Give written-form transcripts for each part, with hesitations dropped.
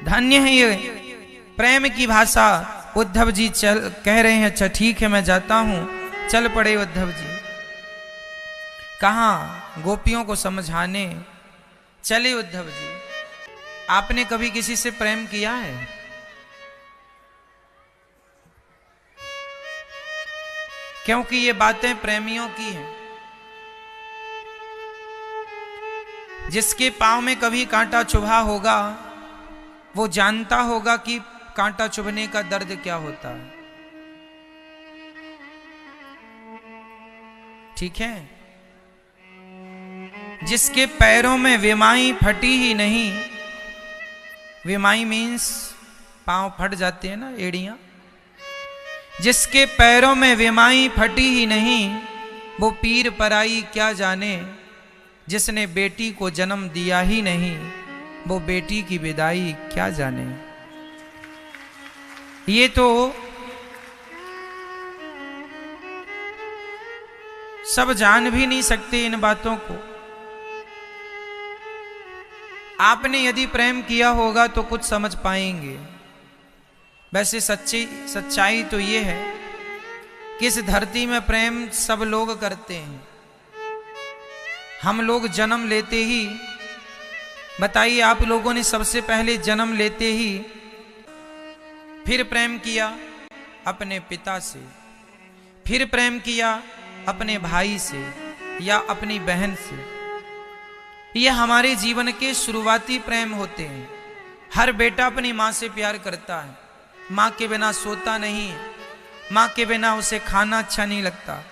धन्य है ये प्रेम की भाषा। उद्धव जी चल कह रहे हैं अच्छा ठीक है मैं जाता हूं। चल पड़े उद्धव जी, कहां गोपियों को समझाने चले उद्धव जी। आपने कभी किसी से प्रेम किया है? क्योंकि ये बातें प्रेमियों की हैं। जिसके पांव में कभी कांटा चुभा होगा वो जानता होगा कि कांटा चुभने का दर्द क्या होता है। ठीक है। जिसके पैरों में विमाई फटी ही नहीं, विमाई मीन्स पांव फट जाते हैं ना, एड़ियां। जिसके पैरों में विमाई फटी ही नहीं, वो पीर पराई क्या जाने। जिसने बेटी को जन्म दिया ही नहीं, वो बेटी की विदाई क्या जाने। ये तो सब जान भी नहीं सकते इन बातों को। आपने यदि प्रेम किया होगा तो कुछ समझ पाएंगे। वैसे सच्चाई तो ये है कि इस धरती में प्रेम सब लोग करते हैं। हम लोग जन्म लेते ही, बताइए आप लोगों ने सबसे पहले जन्म लेते ही फिर प्रेम किया अपने पिता से, फिर प्रेम किया अपने भाई से या अपनी बहन से। ये हमारे जीवन के शुरुआती प्रेम होते हैं। हर बेटा अपनी माँ से प्यार करता है। माँ के बिना सोता नहीं है, माँ के बिना उसे खाना अच्छा नहीं लगता,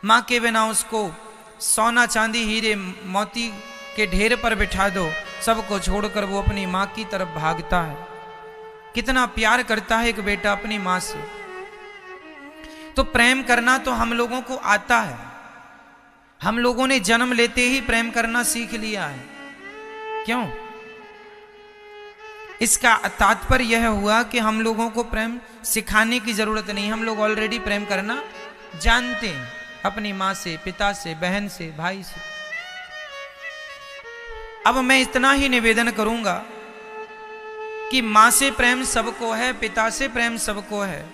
माँ के बिना उसको सोना चांदी हीरे मोती के ढेर पर बिठा दो, सबको छोड़कर वो अपनी माँ की तरफ भागता है। कितना प्यार करता है एक बेटा अपनी माँ से। तो प्रेम करना तो हम लोगों को आता है। हम लोगों ने जन्म लेते ही प्रेम करना सीख लिया है। क्यों? इसका तात्पर्य यह हुआ कि हम लोगों को प्रेम सिखाने की जरूरत नहीं, हम लोग ऑलरेडी प्रेम करना जानते हैं, अपनी माँ से, पिता से, बहन से, भाई से। अब मैं इतना ही निवेदन करूंगा कि माँ से प्रेम सबको है, पिता से प्रेम सबको है,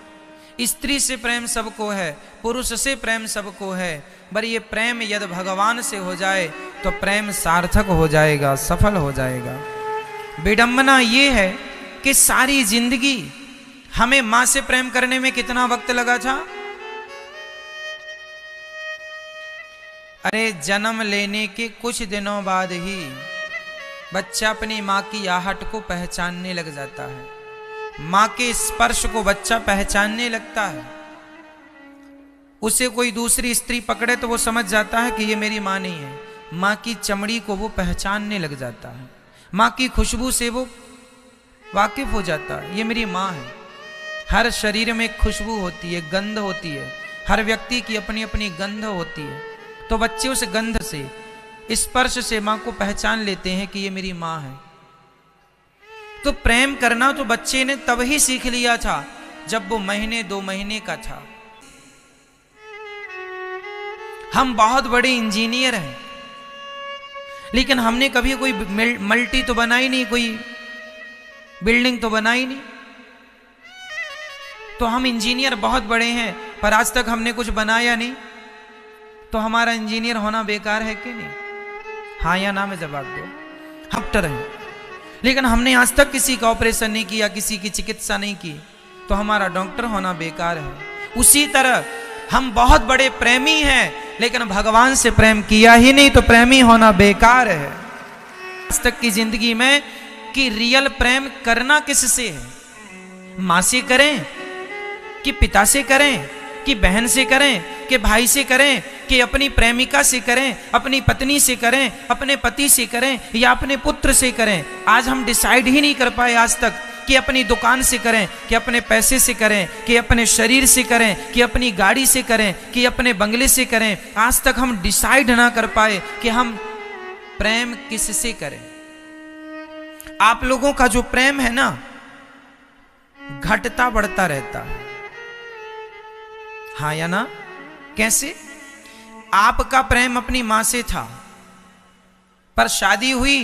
स्त्री से प्रेम सबको है, पुरुष से प्रेम सबको है। पर ये प्रेम यदि भगवान से हो जाए तो प्रेम सार्थक हो जाएगा, सफल हो जाएगा। विडंबना ये है कि सारी जिंदगी हमें मां से प्रेम करने में कितना वक्त लगा था। अरे जन्म लेने के कुछ दिनों बाद ही बच्चा अपनी मां की आहट को पहचानने लग जाता है। मां के स्पर्श को बच्चा पहचानने लगता है। उसे कोई दूसरी स्त्री पकड़े तो वो समझ जाता है कि ये मेरी मां नहीं है। मां की चमड़ी को वो पहचानने लग जाता है। मां की खुशबू से वो वाकिफ हो जाता है, ये मेरी मां है। हर शरीर में खुशबू होती है, गंध होती है। हर व्यक्ति की अपनी अपनी गंध होती है। तो बच्चे उस गंध से, स्पर्श से मां को पहचान लेते हैं कि ये मेरी मां है। तो प्रेम करना तो बच्चे ने तब ही सीख लिया था जब वो महीने 2 महीने का था। हम बहुत बड़े इंजीनियर हैं, लेकिन हमने कभी कोई मल्टी तो बनाई नहीं, कोई बिल्डिंग तो बनाई नहीं। तो हम इंजीनियर बहुत बड़े हैं पर आज तक हमने कुछ बनाया नहीं। तो हमारा इंजीनियर होना बेकार है कि नहीं? हाँ या ना में जवाब दो। हम डॉक्टर हैं लेकिन हमने आज तक किसी का ऑपरेशन नहीं किया, किसी की चिकित्सा नहीं की, तो हमारा डॉक्टर होना बेकार है। उसी तरह हम बहुत बड़े प्रेमी हैं लेकिन भगवान से प्रेम किया ही नहीं तो प्रेमी होना बेकार है। आज तक की जिंदगी में कि रियल प्रेम करना किससे है? मां से करें कि पिता से करें कि बहन से करें कि भाई से करें कि अपनी प्रेमिका से करें, अपनी पत्नी से करें, अपने पति से करें या अपने पुत्र से करें? आज हम डिसाइड ही नहीं कर पाए आज तक कि अपनी दुकान से करें कि अपने पैसे से करें कि अपने शरीर से करें कि अपनी गाड़ी से करें कि अपने बंगले से करें। आज तक हम डिसाइड ना कर पाए कि हम प्रेम किससे करें। आप लोगों का जो प्रेम है ना, घटता बढ़ता रहता है। हाँ या ना? कैसे? आपका प्रेम अपनी मां से था पर शादी हुई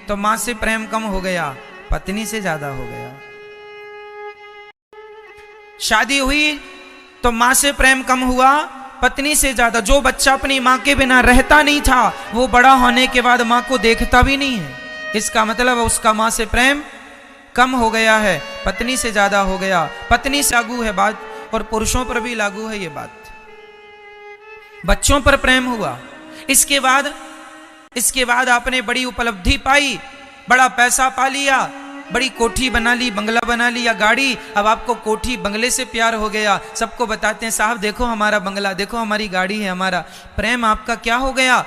तो मां से प्रेम कम हो गया, पत्नी से ज्यादा हो गया। शादी हुई तो मां से प्रेम कम हुआ, पत्नी से ज्यादा। जो बच्चा अपनी मां के बिना रहता नहीं था वो बड़ा होने के बाद मां को देखता भी नहीं है। इसका मतलब उसका मां से प्रेम कम हो गया है, पत्नी से ज्यादा हो गया। पत्नी से लागू है बात, और पुरुषों पर भी लागू है ये बात। बच्चों पर प्रेम हुआ, इसके बाद आपने बड़ी उपलब्धि पाई, बड़ा पैसा पा लिया, बड़ी कोठी बना ली, बंगला बना लिया, गाड़ी। अब आपको कोठी बंगले से प्यार हो गया। सबको बताते हैं साहब देखो हमारा बंगला, देखो हमारी गाड़ी है हमारा। प्रेम आपका क्या हो गया?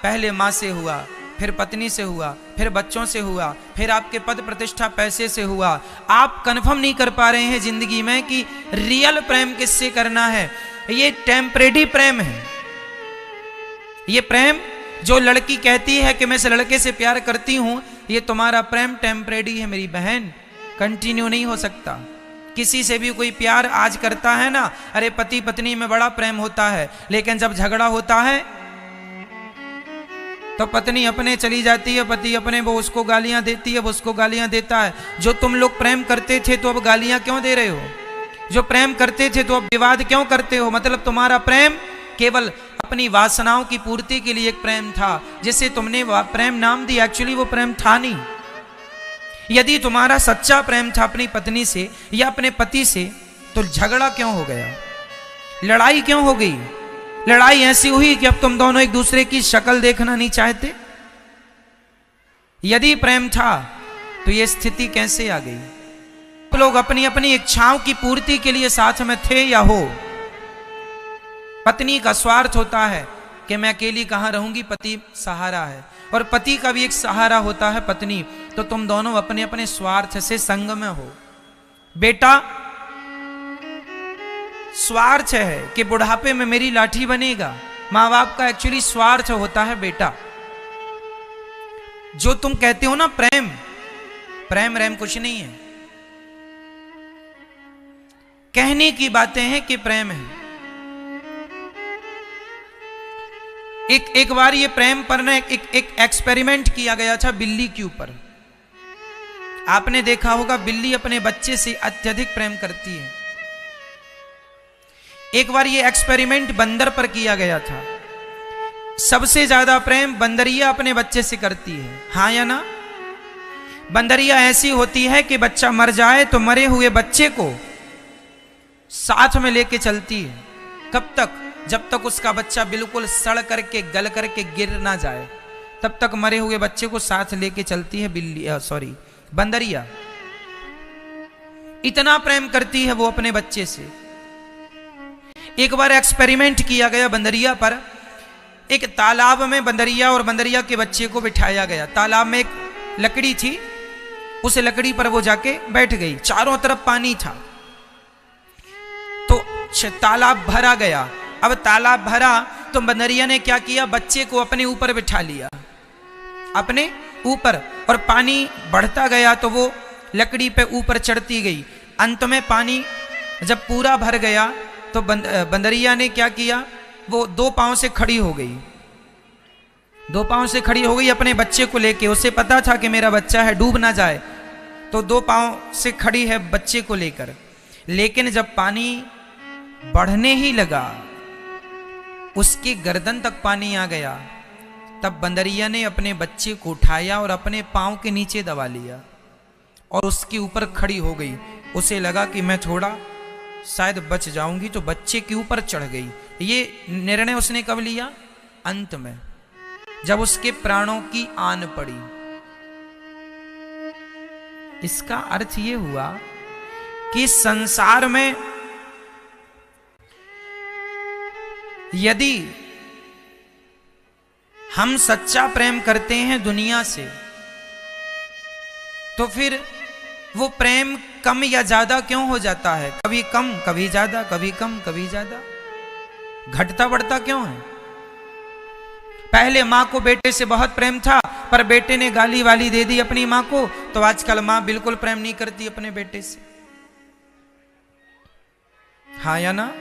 पहले मां से हुआ, फिर पत्नी से हुआ, फिर बच्चों से हुआ, फिर आपके पद प्रतिष्ठा पैसे से हुआ। आप कन्फर्म नहीं कर पा रहे हैं जिंदगी में कि रियल प्रेम किससे करना है। ये टेम्परेरी प्रेम है। ये प्रेम जो लड़की कहती है कि मैं इस लड़के से प्यार करती हूं, ये तुम्हारा प्रेम टेम्परेरी है मेरी बहन, कंटिन्यू नहीं हो सकता। किसी से भी कोई प्यार आज करता है ना, अरे पति पत्नी में बड़ा प्रेम होता है, लेकिन जब झगड़ा होता है तो पत्नी अपने चली जाती है, पति अपने, वो उसको गालियां देती है, वो उसको गालियां देता है। जो तुम लोग प्रेम करते थे तो अब गालियां क्यों दे रहे हो? जो प्रेम करते थे तो अब विवाद क्यों करते हो? मतलब तुम्हारा प्रेम केवल अपनी वासनाओं की पूर्ति के लिए एक प्रेम था, जिसे तुमने प्रेम नाम दिया, एक्चुअली वो प्रेम था नहीं। यदि तुम्हारा सच्चा प्रेम था अपनी पत्नी से या अपने पति से, तो झगड़ा क्यों हो गया? लड़ाई क्यों हो गई? लड़ाई ऐसी हुई कि अब तुम दोनों एक दूसरे की शक्ल देखना नहीं चाहते। यदि प्रेम था तो ये स्थिति कैसे आ गई? लोग अपनी अपनी इच्छाओं की पूर्ति के लिए साथ में थे या हो। पत्नी का स्वार्थ होता है कि मैं अकेली कहां रहूंगी, पति सहारा है, और पति का भी एक सहारा होता है पत्नी। तो तुम दोनों अपने अपने स्वार्थ से संग में हो। बेटा स्वार्थ है कि बुढ़ापे में मेरी लाठी बनेगा। मां बाप का एक्चुअली स्वार्थ होता है बेटा। जो तुम कहते हो ना प्रेम, प्रेम रेम कुछ नहीं है, कहने की बातें हैं कि प्रेम है। एक बार ये प्रेम पर ना एक एक्सपेरिमेंट किया गया था बिल्ली के ऊपर। आपने देखा होगा बिल्ली अपने बच्चे से अत्यधिक प्रेम करती है। एक बार ये एक्सपेरिमेंट बंदर पर किया गया था। सबसे ज्यादा प्रेम बंदरिया अपने बच्चे से करती है, हाँ या ना? बंदरिया ऐसी होती है कि बच्चा मर जाए तो मरे हुए बच्चे को साथ में लेके चलती है। कब तक? जब तक उसका बच्चा बिल्कुल सड़ करके गल करके गिर ना जाए, तब तक मरे हुए बच्चे को साथ लेके चलती है बंदरिया। इतना प्रेम करती है वो अपने बच्चे से। एक बार एक्सपेरिमेंट किया गया बंदरिया पर। एक तालाब में बंदरिया और बंदरिया के बच्चे को बिठाया गया। तालाब में एक लकड़ी थी, उस लकड़ी पर वो जाके बैठ गई। चारों तरफ पानी था, तो तालाब भरा गया। अब तालाब भरा तो बंदरिया ने क्या किया, बच्चे को अपने ऊपर बिठा लिया, अपने ऊपर, और पानी बढ़ता गया तो वो लकड़ी पे ऊपर चढ़ती गई। अंत में पानी जब पूरा भर गया तो बंदरिया ने क्या किया, वो दो पांव से खड़ी हो गई। दो पांव से खड़ी हो गई अपने बच्चे को लेके। उसे पता था कि मेरा बच्चा है, डूब ना जाए, तो दो पांव से खड़ी है बच्चे को लेकर। लेकिन जब पानी बढ़ने ही लगा, उसकी गर्दन तक पानी आ गया, तब बंदरिया ने अपने बच्चे को उठाया और अपने पांव के नीचे दबा लिया और उसके ऊपर खड़ी हो गई। उसे लगा कि मैं थोड़ा शायद बच जाऊंगी, तो बच्चे के ऊपर चढ़ गई। ये निर्णय उसने कब लिया? अंत में, जब उसके प्राणों की आन पड़ी। इसका अर्थ ये हुआ कि संसार में यदि हम सच्चा प्रेम करते हैं दुनिया से, तो फिर वो प्रेम कम या ज्यादा क्यों हो जाता है? कभी कम कभी ज्यादा, कभी कम कभी ज्यादा, घटता बढ़ता क्यों है? पहले मां को बेटे से बहुत प्रेम था, पर बेटे ने गाली वाली दे दी अपनी मां को, तो आजकल मां बिल्कुल प्रेम नहीं करती अपने बेटे से, हाँ या ना?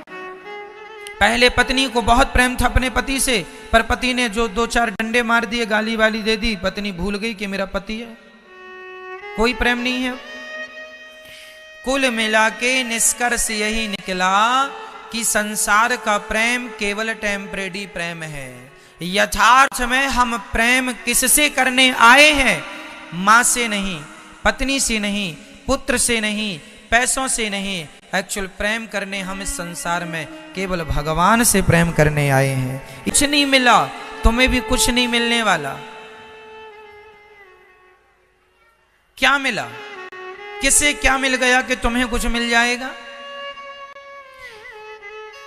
पहले पत्नी को बहुत प्रेम था अपने पति से, पर पति ने जो दो चार डंडे मार दिए, गाली वाली दे दी, पत्नी भूल गई कि मेरा पति है। कोई प्रेम नहीं है। कुल मिला के निष्कर्ष यही निकला कि संसार का प्रेम केवल टेम्परेरी प्रेम है। यथार्थ में हम प्रेम किससे करने आए हैं? माँ से नहीं, पत्नी से नहीं, पुत्र से नहीं, पैसों से नहीं। एक्चुअल प्रेम करने हम इस संसार में केवल भगवान से प्रेम करने आए हैं। कुछ नहीं मिला, तुम्हें भी कुछ नहीं मिलने वाला। क्या मिला? किससे क्या मिल गया कि तुम्हें कुछ मिल जाएगा?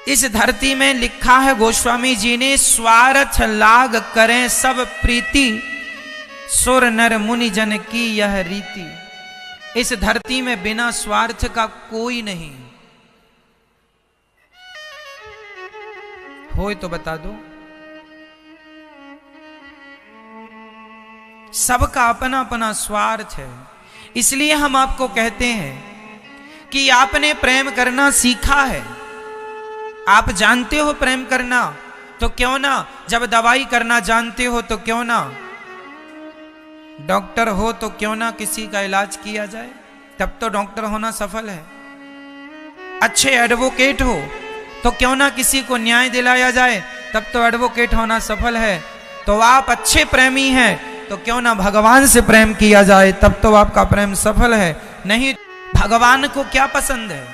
इस धरती में लिखा है गोस्वामी जी ने, स्वार्थ लाग करें सब प्रीति, सुर नर मुनि जन की यह रीति। इस धरती में बिना स्वार्थ का कोई नहीं। हो तो बता दो। सबका अपना अपना स्वार्थ है। इसलिए हम आपको कहते हैं कि आपने प्रेम करना सीखा है, आप जानते हो प्रेम करना, तो क्यों ना, जब दवाई करना जानते हो तो क्यों ना, डॉक्टर हो तो क्यों ना किसी का इलाज किया जाए, तब तो डॉक्टर होना सफल है। अच्छे एडवोकेट हो तो क्यों ना किसी को न्याय दिलाया जाए, तब तो एडवोकेट होना सफल है। तो आप अच्छे प्रेमी हैं तो क्यों ना भगवान से प्रेम किया जाए, तब तो आपका प्रेम सफल है। नहीं, भगवान को क्या पसंद है?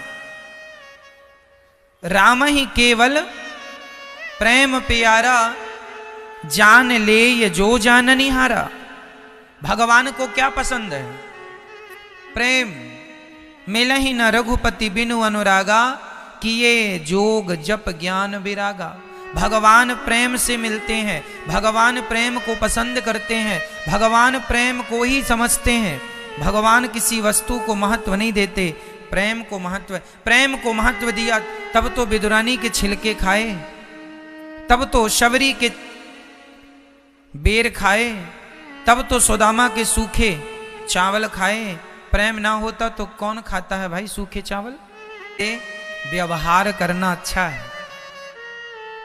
राम ही केवल प्रेम प्यारा, जान ले ये जो जाननी हारा। भगवान को क्या पसंद है? प्रेम। मिलहि न रघुपति बिनु अनुरागा, किए जोग जप ज्ञान विरागा। भगवान प्रेम से मिलते हैं, भगवान प्रेम को पसंद करते हैं, भगवान प्रेम को ही समझते हैं। भगवान किसी वस्तु को महत्व नहीं देते, प्रेम को महत्व। प्रेम को महत्व दिया तब तो विदुरानी के छिलके खाए, तब तो शबरी के बेर खाए, तब तो सुदामा के सूखे चावल खाए। प्रेम ना होता तो कौन खाता है भाई सूखे चावल? व्यवहार करना अच्छा है।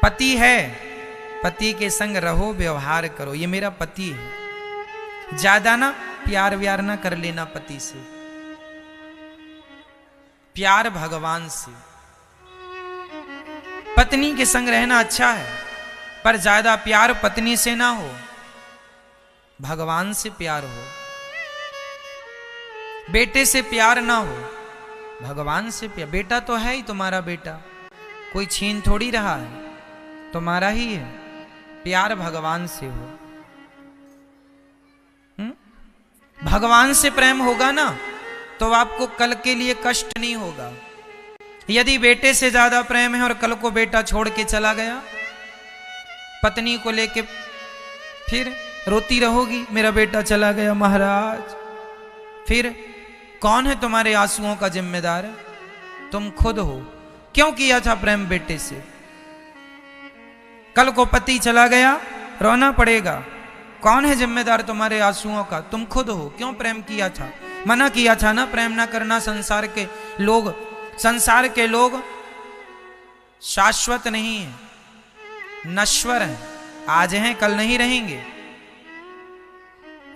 पति है, पति के संग रहो, व्यवहार करो। ये मेरा पति है, ज्यादा ना प्यार व्यार ना कर लेना पति से। प्यार भगवान से। पत्नी के संग रहना अच्छा है, पर ज्यादा प्यार पत्नी से ना हो, भगवान से प्यार हो। बेटे से प्यार ना हो, भगवान से प्यार। बेटा तो है ही तुम्हारा, बेटा कोई छीन थोड़ी रहा है, तुम्हारा ही है। प्यार भगवान से हो। भगवान से प्रेम होगा ना तो आपको कल के लिए कष्ट नहीं होगा। यदि बेटे से ज्यादा प्रेम है और कल को बेटा छोड़ के चला गया, पत्नी को लेके फिर रोती रहोगी, मेरा बेटा चला गया महाराज। फिर कौन है तुम्हारे आंसुओं का जिम्मेदार? तुम खुद हो। क्यों किया था प्रेम बेटे से? कल को पति चला गया, रोना पड़ेगा। कौन है जिम्मेदार तुम्हारे आंसुओं का? तुम खुद हो। क्यों प्रेम किया था? मना किया था ना प्रेम ना करना। संसार के लोग शाश्वत नहीं है, नश्वर हैं। आज हैं कल नहीं रहेंगे।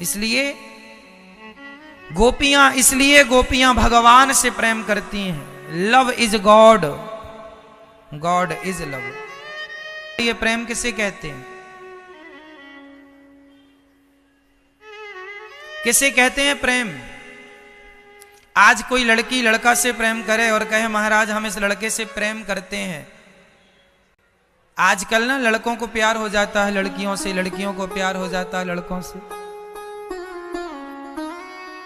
इसलिए गोपियां भगवान से प्रेम करती हैं। Love is God, God is love. ये प्रेम किसे कहते हैं? किसे कहते हैं प्रेम? आज कोई लड़की लड़का से प्रेम करे और कहे महाराज हम इस लड़के से प्रेम करते हैं। आजकल ना लड़कों को प्यार हो जाता है लड़कियों से, लड़कियों को प्यार हो जाता है लड़कों से।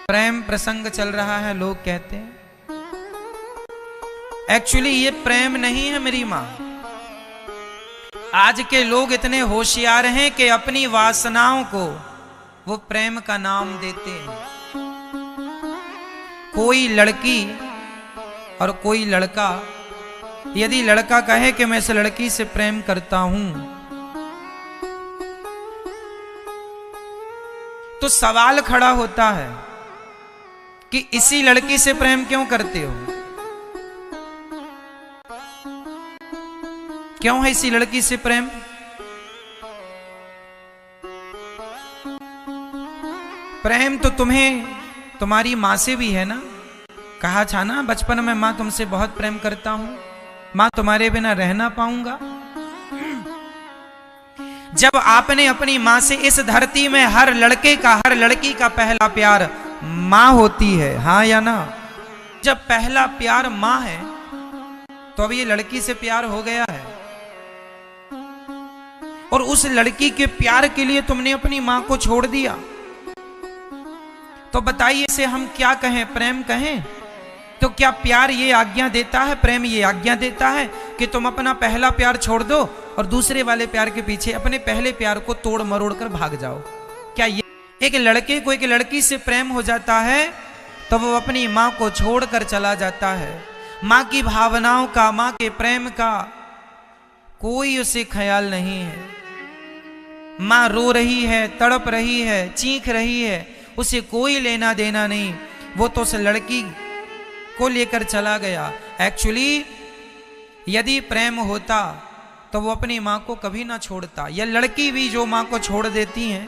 प्रेम प्रसंग चल रहा है, लोग कहते हैं। एक्चुअली ये प्रेम नहीं है मेरी मां। आज के लोग इतने होशियार हैं कि अपनी वासनाओं को वो प्रेम का नाम देते हैं। कोई लड़की और कोई लड़का, यदि लड़का कहे कि मैं इस लड़की से प्रेम करता हूं, तो सवाल खड़ा होता है कि इसी लड़की से प्रेम क्यों करते हो? क्यों है इसी लड़की से प्रेम? प्रेम तो तुम्हारी माँ से भी है ना, कहा था ना बचपन में माँ तुमसे बहुत प्रेम करता हूं, माँ तुम्हारे बिना रह ना पाऊंगा। जब आपने अपनी माँ से, इस धरती में हर लड़के का, हर लड़की का पहला प्यार माँ होती है, हाँ या ना? जब पहला प्यार माँ है तो अब ये लड़की से प्यार हो गया है, और उस लड़की के प्यार के लिए तुमने अपनी माँ को छोड़ दिया, तो बताइए इसे हम क्या कहें? प्रेम कहें? तो क्या प्यार ये आज्ञा देता है, प्रेम ये आज्ञा देता है कि तुम अपना पहला प्यार छोड़ दो और दूसरे वाले प्यार के पीछे अपने पहले प्यार को तोड़ मरोड़ कर भाग जाओ? क्या ये एक लड़के को एक लड़की से प्रेम हो जाता है तो वो अपनी माँ को छोड़कर चला जाता है, माँ की भावनाओं का, माँ के प्रेम का कोई उसे ख्याल नहीं है। माँ रो रही है, तड़प रही है, चीख रही है, उसे कोई लेना देना नहीं, वो तो उस लड़की को लेकर चला गया। एक्चुअली यदि प्रेम होता तो वो अपनी माँ को कभी ना छोड़ता। यह लड़की भी जो माँ को छोड़ देती हैं,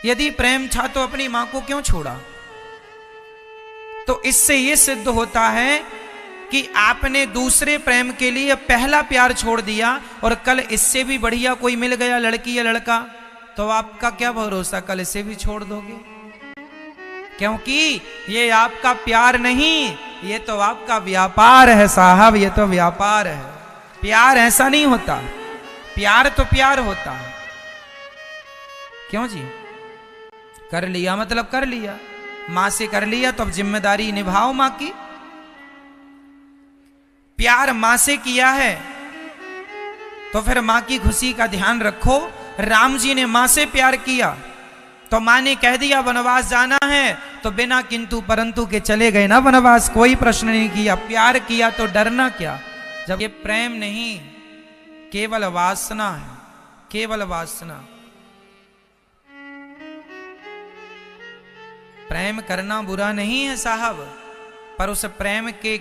यदि प्रेम था तो अपनी माँ को क्यों छोड़ा? तो इससे यह सिद्ध होता है कि आपने दूसरे प्रेम के लिए पहला प्यार छोड़ दिया और कल इससे भी बढ़िया कोई मिल गया, लड़की या लड़का, तो आपका क्या भरोसा, कल इसे भी छोड़ दोगे? क्योंकि ये आपका प्यार नहीं, ये तो आपका व्यापार है साहब, ये तो व्यापार है। प्यार ऐसा नहीं होता, प्यार तो प्यार होता है। क्यों जी? कर लिया मतलब कर लिया, मां से कर लिया तो अब जिम्मेदारी निभाओ मां की। प्यार मां से किया है तो फिर मां की खुशी का ध्यान रखो। राम जी ने मां से प्यार किया तो मां ने कह दिया वनवास जाना है, तो बिना किंतु परंतु के चले गए ना वनवास, कोई प्रश्न नहीं किया। प्यार किया तो डरना क्या? जब ये प्रेम नहीं, केवल वासना है, केवल वासना। प्रेम करना बुरा नहीं है साहब, पर उस प्रेम के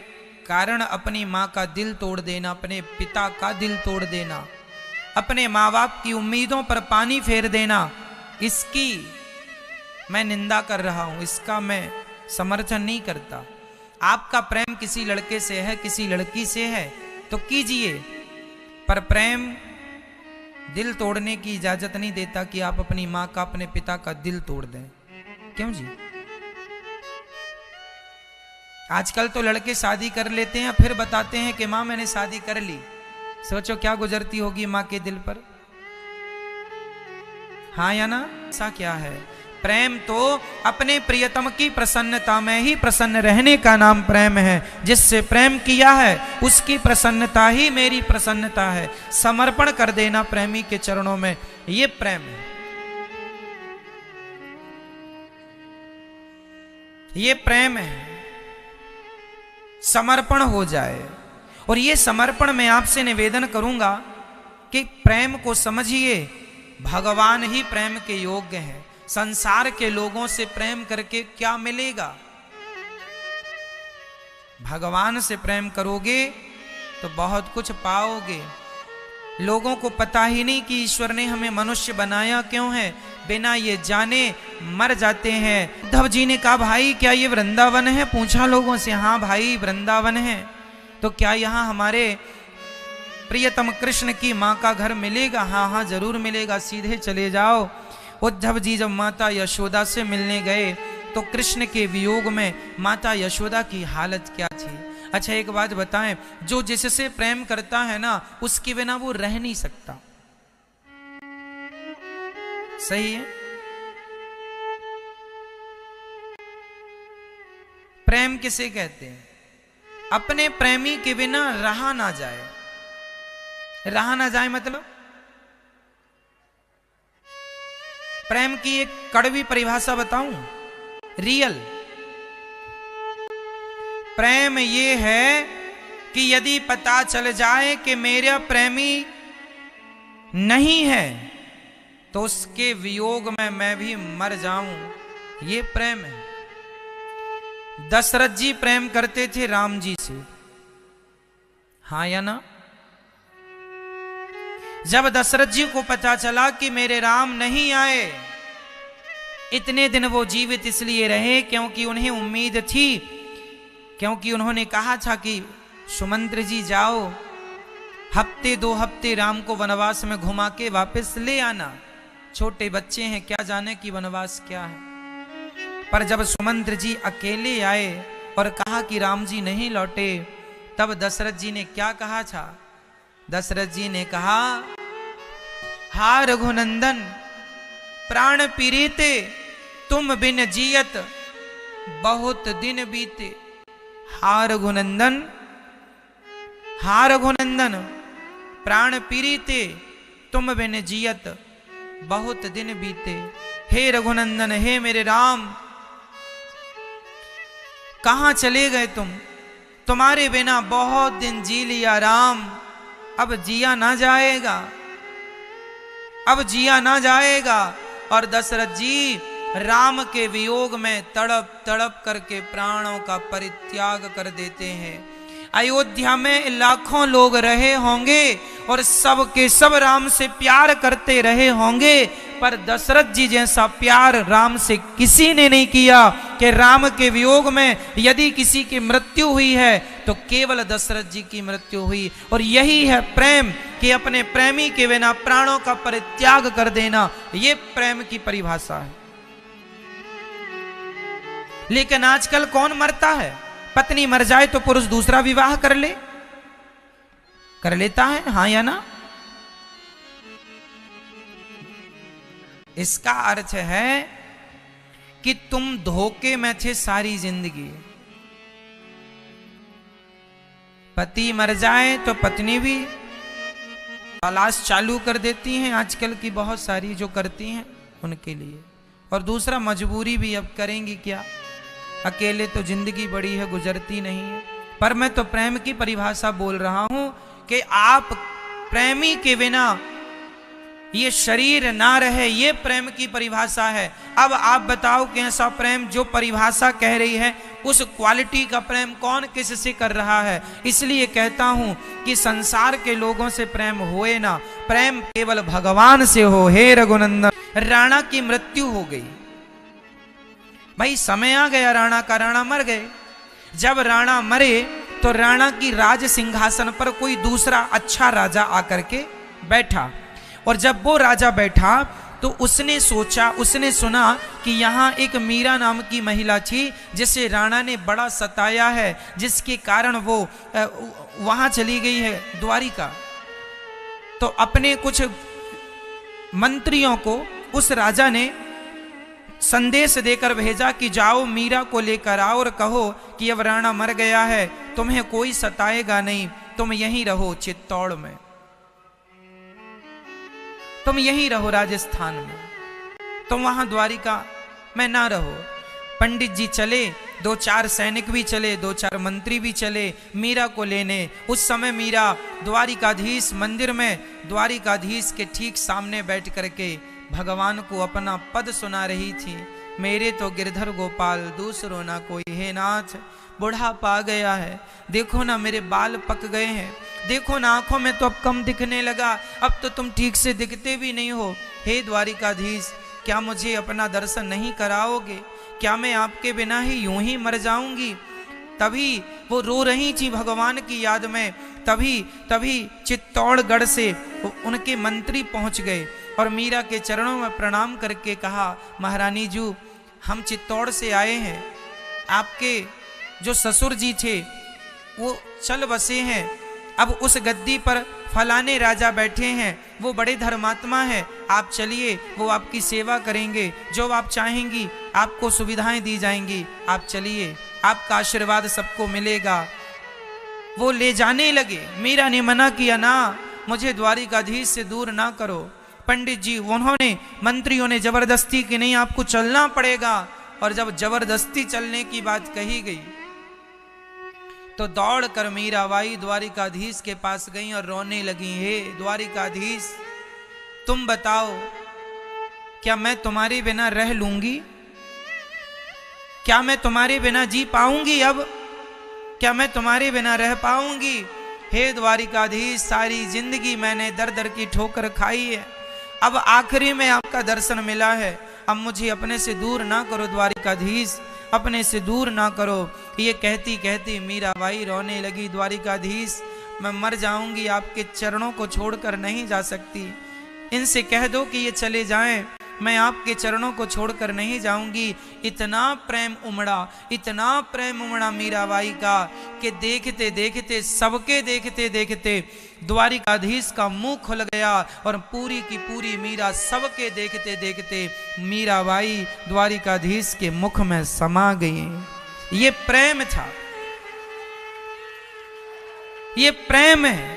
कारण अपनी मां का दिल तोड़ देना, अपने पिता का दिल तोड़ देना, अपने माँ बाप की उम्मीदों पर पानी फेर देना, इसकी मैं निंदा कर रहा हूं, इसका मैं समर्थन नहीं करता। आपका प्रेम किसी लड़के से है, किसी लड़की से है तो कीजिए, पर प्रेम दिल तोड़ने की इजाजत नहीं देता कि आप अपनी मां का, अपने पिता का दिल तोड़ दें। क्यों जी? आजकल तो लड़के शादी कर लेते हैं फिर बताते हैं कि मां मैंने शादी कर ली। सोचो क्या गुजरती होगी मां के दिल पर, हाँ या ना? ऐसा क्या है? प्रेम तो अपने प्रियतम की प्रसन्नता में ही प्रसन्न रहने का नाम प्रेम है। जिससे प्रेम किया है उसकी प्रसन्नता ही मेरी प्रसन्नता है। समर्पण कर देना प्रेमी के चरणों में, ये प्रेम है, ये प्रेम है। समर्पण हो जाए, और ये समर्पण मैं आपसे निवेदन करूंगा कि प्रेम को समझिए, भगवान ही प्रेम के योग्य हैं। संसार के लोगों से प्रेम करके क्या मिलेगा? भगवान से प्रेम करोगे तो बहुत कुछ पाओगे। लोगों को पता ही नहीं कि ईश्वर ने हमें मनुष्य बनाया क्यों है, बिना ये जाने मर जाते हैं। उद्धव जी ने कहा भाई क्या ये वृंदावन है? पूछा लोगों से, हाँ भाई वृंदावन है। तो क्या यहाँ हमारे प्रियतम कृष्ण की माँ का घर मिलेगा? हाँ हाँ जरूर मिलेगा, सीधे चले जाओ। उद्धव जी जब माता यशोदा से मिलने गए तो कृष्ण के वियोग में माता यशोदा की हालत क्या थी। अच्छा एक बात बताएं, जो जिससे प्रेम करता है ना उसके बिना वो रह नहीं सकता। सही है? प्रेम किसे कहते हैं? अपने प्रेमी के बिना रहा ना जाए। रहा ना जाए मतलब प्रेम की एक कड़वी परिभाषा बताऊं, रियल प्रेम ये है कि यदि पता चल जाए कि मेरा प्रेमी नहीं है तो उसके वियोग में मैं भी मर जाऊं, ये प्रेम है। दशरथ जी प्रेम करते थे राम जी से, हाँ या ना? जब दशरथ जी को पता चला कि मेरे राम नहीं आए इतने दिन वो जीवित इसलिए रहे क्योंकि उन्हें उम्मीद थी, क्योंकि उन्होंने कहा था कि सुमंत्र जी जाओ, हफ्ते 2 हफ्ते राम को वनवास में घुमा के वापस ले आना। छोटे बच्चे हैं, क्या जाने कि वनवास क्या है। पर जब सुमंत्र जी अकेले आए और कहा कि राम जी नहीं लौटे, तब दशरथ जी ने क्या कहा था? दशरथ जी ने कहा, हा रघुनंदन प्राण पीड़िते, तुम बिन जियत बहुत दिन बीते। हा रघुनंदन, हा रघुनंदन प्राण पीड़िते, तुम बिन जियत बहुत दिन बीते। हे रघुनंदन, हे मेरे राम, कहां चले गए तुम? तुम्हारे बिना बहुत दिन जी लिया राम, अब जिया ना जाएगा, अब जिया ना जाएगा। और दशरथ जी राम के वियोग में तड़प तड़प करके प्राणों का परित्याग कर देते हैं। अयोध्या में लाखों लोग रहे होंगे और सब के सब राम से प्यार करते रहे होंगे, पर दशरथ जी जैसा प्यार राम से किसी ने नहीं किया कि राम के वियोग में यदि किसी की मृत्यु हुई है तो केवल दशरथ जी की मृत्यु हुई। और यही है प्रेम, कि अपने प्रेमी के बिना प्राणों का परित्याग कर देना, ये प्रेम की परिभाषा है। लेकिन आजकल कौन मरता है? पत्नी मर जाए तो पुरुष दूसरा विवाह कर लेता है, हाँ या ना? इसका अर्थ है कि तुम धोखे में थे सारी जिंदगी। पति मर जाए तो पत्नी भी तलाश चालू कर देती हैं, आजकल की बहुत सारी जो करती हैं उनके लिए। और दूसरा मजबूरी भी, अब करेंगी क्या, अकेले तो जिंदगी बड़ी है, गुजरती नहीं है। पर मैं तो प्रेम की परिभाषा बोल रहा हूं कि आप प्रेमी के बिना ये शरीर ना रहे, ये प्रेम की परिभाषा है। अब आप बताओ कैसा प्रेम, जो परिभाषा कह रही है उस क्वालिटी का प्रेम कौन किससे कर रहा है। इसलिए कहता हूं कि संसार के लोगों से प्रेम होए ना, प्रेम केवल भगवान से हो। हे रघुनंदन, राणा की मृत्यु हो गई, भाई समय आ गया राणा का, राणा मर गए। जब राणा मरे तो राणा की राज सिंहासन पर कोई दूसरा अच्छा राजा आकर के बैठा, और जब वो राजा बैठा तो उसने सोचा, उसने सुना कि यहाँ एक मीरा नाम की महिला थी जिसे राणा ने बड़ा सताया है, जिसके कारण वो वहां चली गई है द्वारिका। तो अपने कुछ मंत्रियों को उस राजा ने संदेश देकर भेजा कि जाओ मीरा को लेकर आओ और कहो कि अब राणा मर गया है, तुम्हें कोई सताएगा नहीं, तुम यहीं रहो चित्तौड़ में, तुम यहीं रहो राजस्थान में, तुम वहां द्वारिका में ना रहो। पंडित जी चले, 2-4 सैनिक भी चले, 2-4 मंत्री भी चले मीरा को लेने। उस समय मीरा द्वारिकाधीश मंदिर में द्वारिकाधीश के ठीक सामने बैठ करके भगवान को अपना पद सुना रही थी। मेरे तो गिरधर गोपाल दूसरो ना कोई, हे नाथ बुढ़ापा आ गया है, देखो ना मेरे बाल पक गए हैं, देखो ना आंखों में तो अब कम दिखने लगा, अब तो तुम ठीक से दिखते भी नहीं हो। हे द्वारिकाधीश, क्या मुझे अपना दर्शन नहीं कराओगे? क्या मैं आपके बिना ही यूं ही मर जाऊंगी? तभी वो रो रही थी भगवान की याद में। तभी चित्तौड़गढ़ से उनके मंत्री पहुंच गए और मीरा के चरणों में प्रणाम करके कहा, महारानी जी हम चित्तौड़ से आए हैं, आपके जो ससुर जी थे वो चल बसे हैं, अब उस गद्दी पर फलाने राजा बैठे हैं, वो बड़े धर्मात्मा हैं, आप चलिए, वो आपकी सेवा करेंगे, जो आप चाहेंगी आपको सुविधाएं दी जाएंगी, आप चलिए, आपका आशीर्वाद सबको मिलेगा। वो ले जाने लगे। मीरा ने मना किया, ना मुझे द्वारिकाधीश से दूर ना करो। पंडित जी उन्होंने, मंत्रियों ने जबरदस्ती की, नहीं आपको चलना पड़ेगा। और जब जबरदस्ती चलने की बात कही गई तो दौड़कर मीराबाई द्वारिकाधीश के पास गई और रोने लगी, हे द्वारिकाधीश तुम बताओ, क्या मैं तुम्हारे बिना रह लूंगी? क्या मैं तुम्हारे बिना जी पाऊंगी? अब क्या मैं तुम्हारे बिना रह पाऊंगी? हे द्वारिकाधीश, सारी जिंदगी मैंने दर दर की ठोकर खाई है, अब आखिरी में आपका दर्शन मिला है, अब मुझे अपने से दूर ना करो द्वारिकाधीश, अपने से दूर ना करो। ये कहती कहती मीराबाई रोने लगी, द्वारिकाधीश मैं मर जाऊंगी, आपके चरणों को छोड़कर नहीं जा सकती। इनसे कह दो कि ये चले जाएं, मैं आपके चरणों को छोड़कर नहीं जाऊंगी। इतना प्रेम उमड़ा, इतना प्रेम उमड़ा मीराबाई का कि देखते देखते, सबके देखते देखते द्वारिकाधीश का मुंह खुल गया और पूरी की पूरी मीरा सबके देखते देखते मीराबाई द्वारिकाधीश के मुख में समा गई। ये प्रेम था, ये प्रेम है।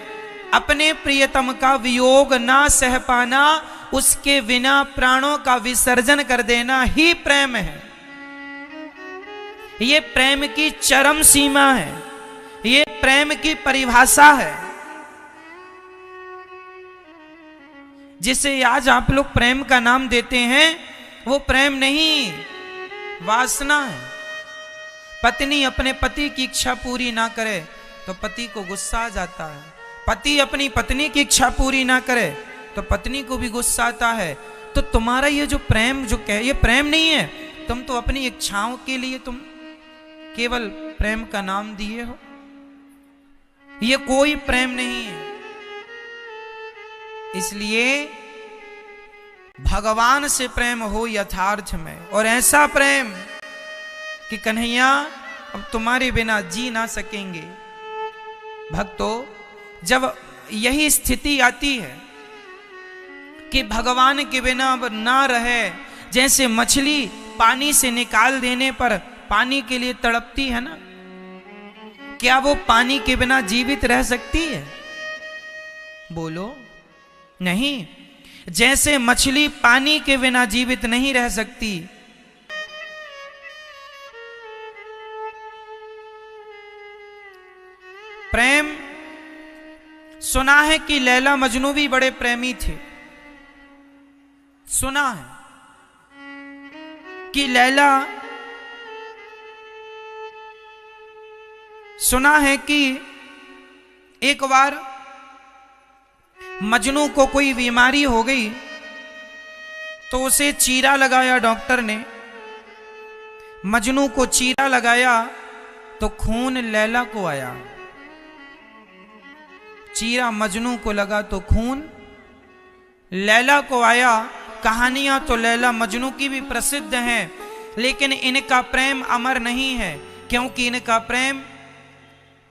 अपने प्रियतम का वियोग ना सह पाना, उसके बिना प्राणों का विसर्जन कर देना ही प्रेम है। ये प्रेम की चरम सीमा है, ये प्रेम की परिभाषा है। जिसे आज आप लोग प्रेम का नाम देते हैं वो प्रेम नहीं, वासना है। पत्नी अपने पति की इच्छा पूरी ना करे तो पति को गुस्सा आ जाता है, पति अपनी पत्नी की इच्छा पूरी ना करे तो पत्नी को भी गुस्सा आता है। तो तुम्हारा ये जो प्रेम जो कह, ये प्रेम नहीं है। तुम तो अपनी इच्छाओं के लिए तुम केवल प्रेम का नाम दिए हो, ये कोई प्रेम नहीं है। इसलिए भगवान से प्रेम हो यथार्थ में, और ऐसा प्रेम कि कन्हैया अब तुम्हारे बिना जी ना सकेंगे। भक्तों, जब यही स्थिति आती है कि भगवान के बिना अब ना रहे, जैसे मछली पानी से निकाल देने पर पानी के लिए तड़पती है ना, क्या वो पानी के बिना जीवित रह सकती है? बोलो, नहीं। जैसे मछली पानी के बिना जीवित नहीं रह सकती, प्रेम, सुना है कि लैला मजनू भी बड़े प्रेमी थे। सुना है कि लैला, सुना है कि एक बार मजनू को कोई बीमारी हो गई तो उसे चीरा लगाया डॉक्टर ने। मजनू को चीरा लगाया तो खून लैला को आया। चीरा मजनू को लगा तो खून लैला को आया। कहानियां तो लैला मजनू की भी प्रसिद्ध हैं, लेकिन इनका प्रेम अमर नहीं है, क्योंकि इनका प्रेम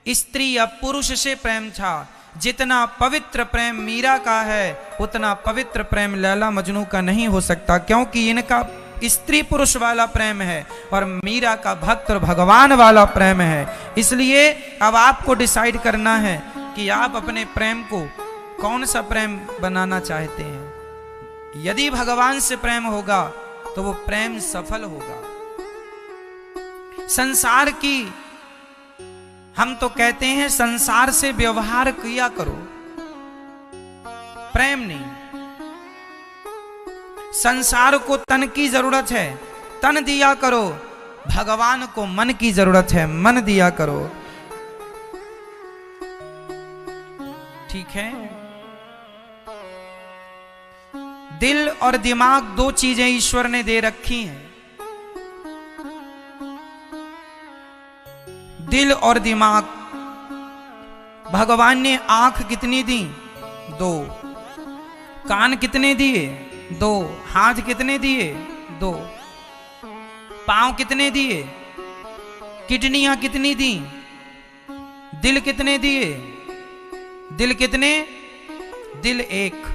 स्त्री या पुरुष से प्रेम था। जितना पवित्र प्रेम मीरा का है, उतना पवित्र प्रेम लैला मजनू का नहीं हो सकता, क्योंकि इनका स्त्री पुरुष वाला प्रेम है और मीरा का भक्त और भगवान वाला प्रेम है। इसलिए अब आपको डिसाइड करना है कि आप अपने प्रेम को कौन सा प्रेम बनाना चाहते हैं। यदि भगवान से प्रेम होगा तो वो प्रेम सफल होगा। संसार की, हम तो कहते हैं संसार से व्यवहार किया करो, प्रेम नहीं। संसार को तन की जरूरत है, तन दिया करो। भगवान को मन की जरूरत है, मन दिया करो। ठीक है। दिल और दिमाग दो चीजें ईश्वर ने दे रखी हैं। दिल और दिमाग। भगवान ने आंख कितनी दी? 2। कान कितने दिए? 2। हाथ कितने दिए? 2। पांव कितने दिए? किडनियां कितनी दी? दिल कितने दिए? दिल कितने? दिल 1।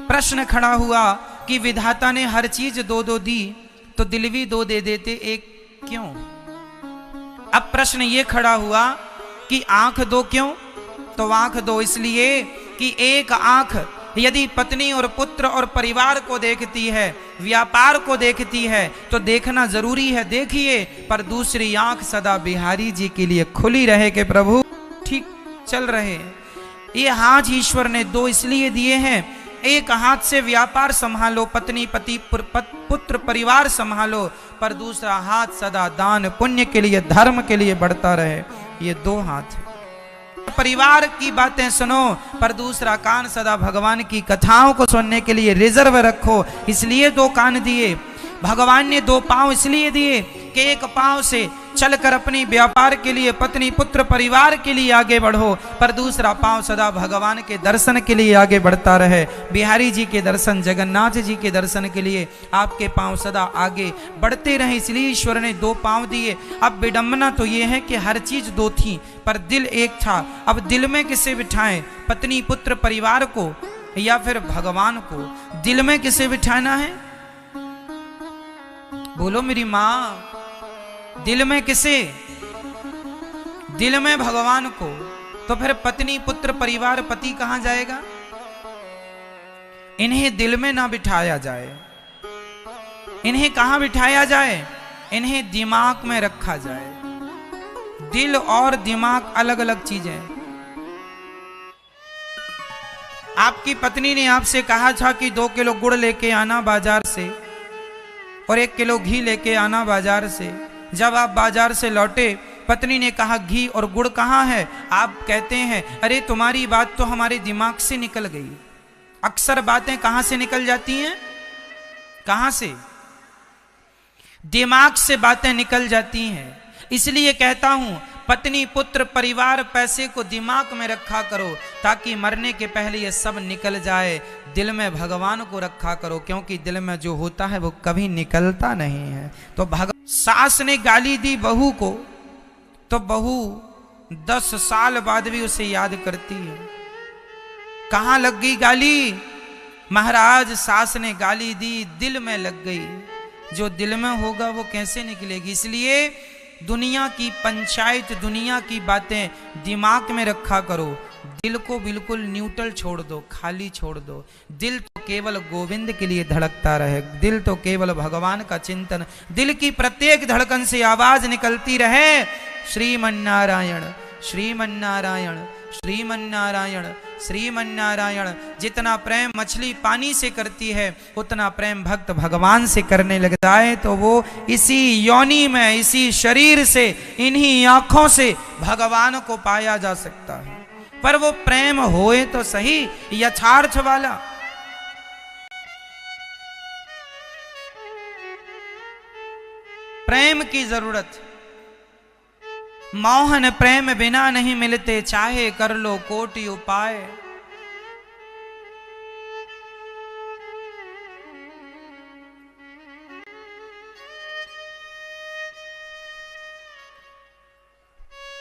प्रश्न खड़ा हुआ कि विधाता ने हर चीज 2-2 दी तो दिल भी 2 दे देते, 1 क्यों? अब प्रश्न ये खड़ा हुआ कि आंख 2 क्यों? तो आंख 2 इसलिए कि एक आंख यदि पत्नी और पुत्र और परिवार को देखती है, व्यापार को देखती है, तो देखना जरूरी है, देखिए, पर दूसरी आंख सदा बिहारी जी के लिए खुली रहे कि प्रभु ठीक चल रहे। ये हाथ ईश्वर ने 2 इसलिए दिए हैं, एक हाथ से व्यापार संभालो, पत्नी पति पुत्र परिवार संभालो, पर दूसरा हाथ सदा दान पुण्य के लिए, धर्म के लिए बढ़ता रहे। ये 2 हाथ। परिवार की बातें सुनो, पर दूसरा कान सदा भगवान की कथाओं को सुनने के लिए रिजर्व रखो, इसलिए 2 कान दिए। भगवान ने दो पांव इसलिए दिए कि एक पांव से चलकर अपनी व्यापार के लिए, पत्नी पुत्र परिवार के लिए आगे बढ़ो, पर दूसरा पांव सदा भगवान के दर्शन के लिए आगे बढ़ता रहे। बिहारी जी के दर्शन, जगन्नाथ जी के दर्शन के लिए आपके पांव सदा आगे बढ़ते रहे, इसलिए ईश्वर ने दो पांव दिए। अब विडंबना तो ये है कि हर चीज दो थी पर दिल एक था। अब दिल में किसे बिठाएं, पत्नी पुत्र परिवार को या फिर भगवान को? दिल में किसे बिठाना है? बोलो मेरी मां, दिल में किसे? दिल में भगवान को। तो फिर पत्नी पुत्र परिवार पति कहां जाएगा? इन्हें दिल में ना बिठाया जाए। इन्हें कहां बिठाया जाए? इन्हें दिमाग में रखा जाए। दिल और दिमाग अलग अलग चीजें। आपकी पत्नी ने आपसे कहा था कि 2 किलो गुड़ लेके आना बाजार से और 1 किलो घी लेके आना बाजार से। जब आप बाजार से लौटे, पत्नी ने कहा घी और गुड़ कहाँ है? आप कहते हैं अरे तुम्हारी बात तो हमारे दिमाग से निकल गई। अक्सर बातें कहां से निकल जाती हैं? कहां से? दिमाग से बातें निकल जाती हैं। इसलिए कहता हूं पत्नी पुत्र परिवार पैसे को दिमाग में रखा करो ताकि मरने के पहले ये सब निकल जाए। दिल में भगवान को रखा करो, क्योंकि दिल में जो होता है वो कभी निकलता नहीं है। तो सास ने गाली दी बहू को, तो बहू 10 साल बाद भी उसे याद करती है। कहां लग गई गाली? महाराज सास ने गाली दी, दिल में लग गई। जो दिल में होगा वो कैसे निकलेगी? इसलिए दुनिया की पंचायत, दुनिया की बातें दिमाग में रखा करो। दिल को बिल्कुल न्यूट्रल छोड़ दो, खाली छोड़ दो। दिल तो केवल गोविंद के लिए धड़कता रहे। दिल तो केवल भगवान का चिंतन, दिल की प्रत्येक धड़कन से आवाज निकलती रहे श्रीमन्नारायण श्रीमन्नारायण श्रीमन्नारायण श्रीमन्नारायण। जितना प्रेम मछली पानी से करती है उतना प्रेम भक्त भगवान से करने लगता है। तो वो इसी योनि में, इसी शरीर से, इन्हीं आंखों से भगवान को पाया जा सकता है। पर वो प्रेम होए तो सही, यथार्थ वाला। प्रेम की जरूरत। मोहन प्रेम बिना नहीं मिलते, चाहे कर लो कोटि उपाय।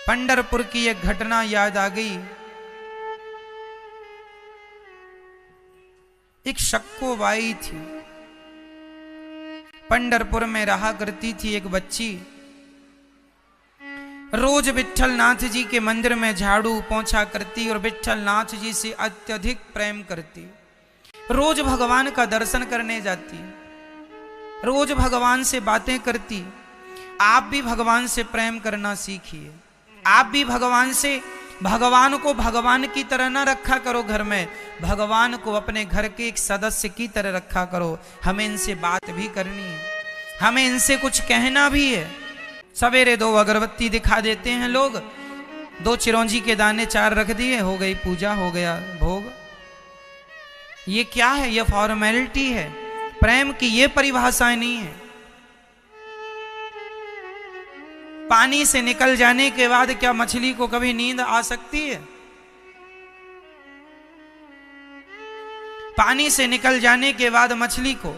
पंढरपुर की एक घटना याद आ गई। एक शक्को बाई थी, पंढरपुर में रहा करती थी एक बच्ची। रोज विट्ठल नाथ जी के मंदिर में झाड़ू पोंछा करती और विट्ठल नाथ जी से अत्यधिक प्रेम करती। रोज भगवान का दर्शन करने जाती, रोज भगवान से बातें करती। आप भी भगवान से प्रेम करना सीखिए। आप भी भगवान को भगवान की तरह ना रखा करो घर में, भगवान को अपने घर के एक सदस्य की तरह रखा करो। हमें इनसे बात भी करनी है, हमें इनसे कुछ कहना भी है। सवेरे 2 अगरबत्ती दिखा देते हैं लोग, 2 चिरौंजी के दाने 4 रख दिए, हो गई पूजा, हो गया भोग। ये क्या है? ये फॉर्मेलिटी है। प्रेम की ये परिभाषाएं नहीं है। पानी से निकल जाने के बाद क्या मछली को कभी नींद आ सकती है? पानी से निकल जाने के बाद मछली को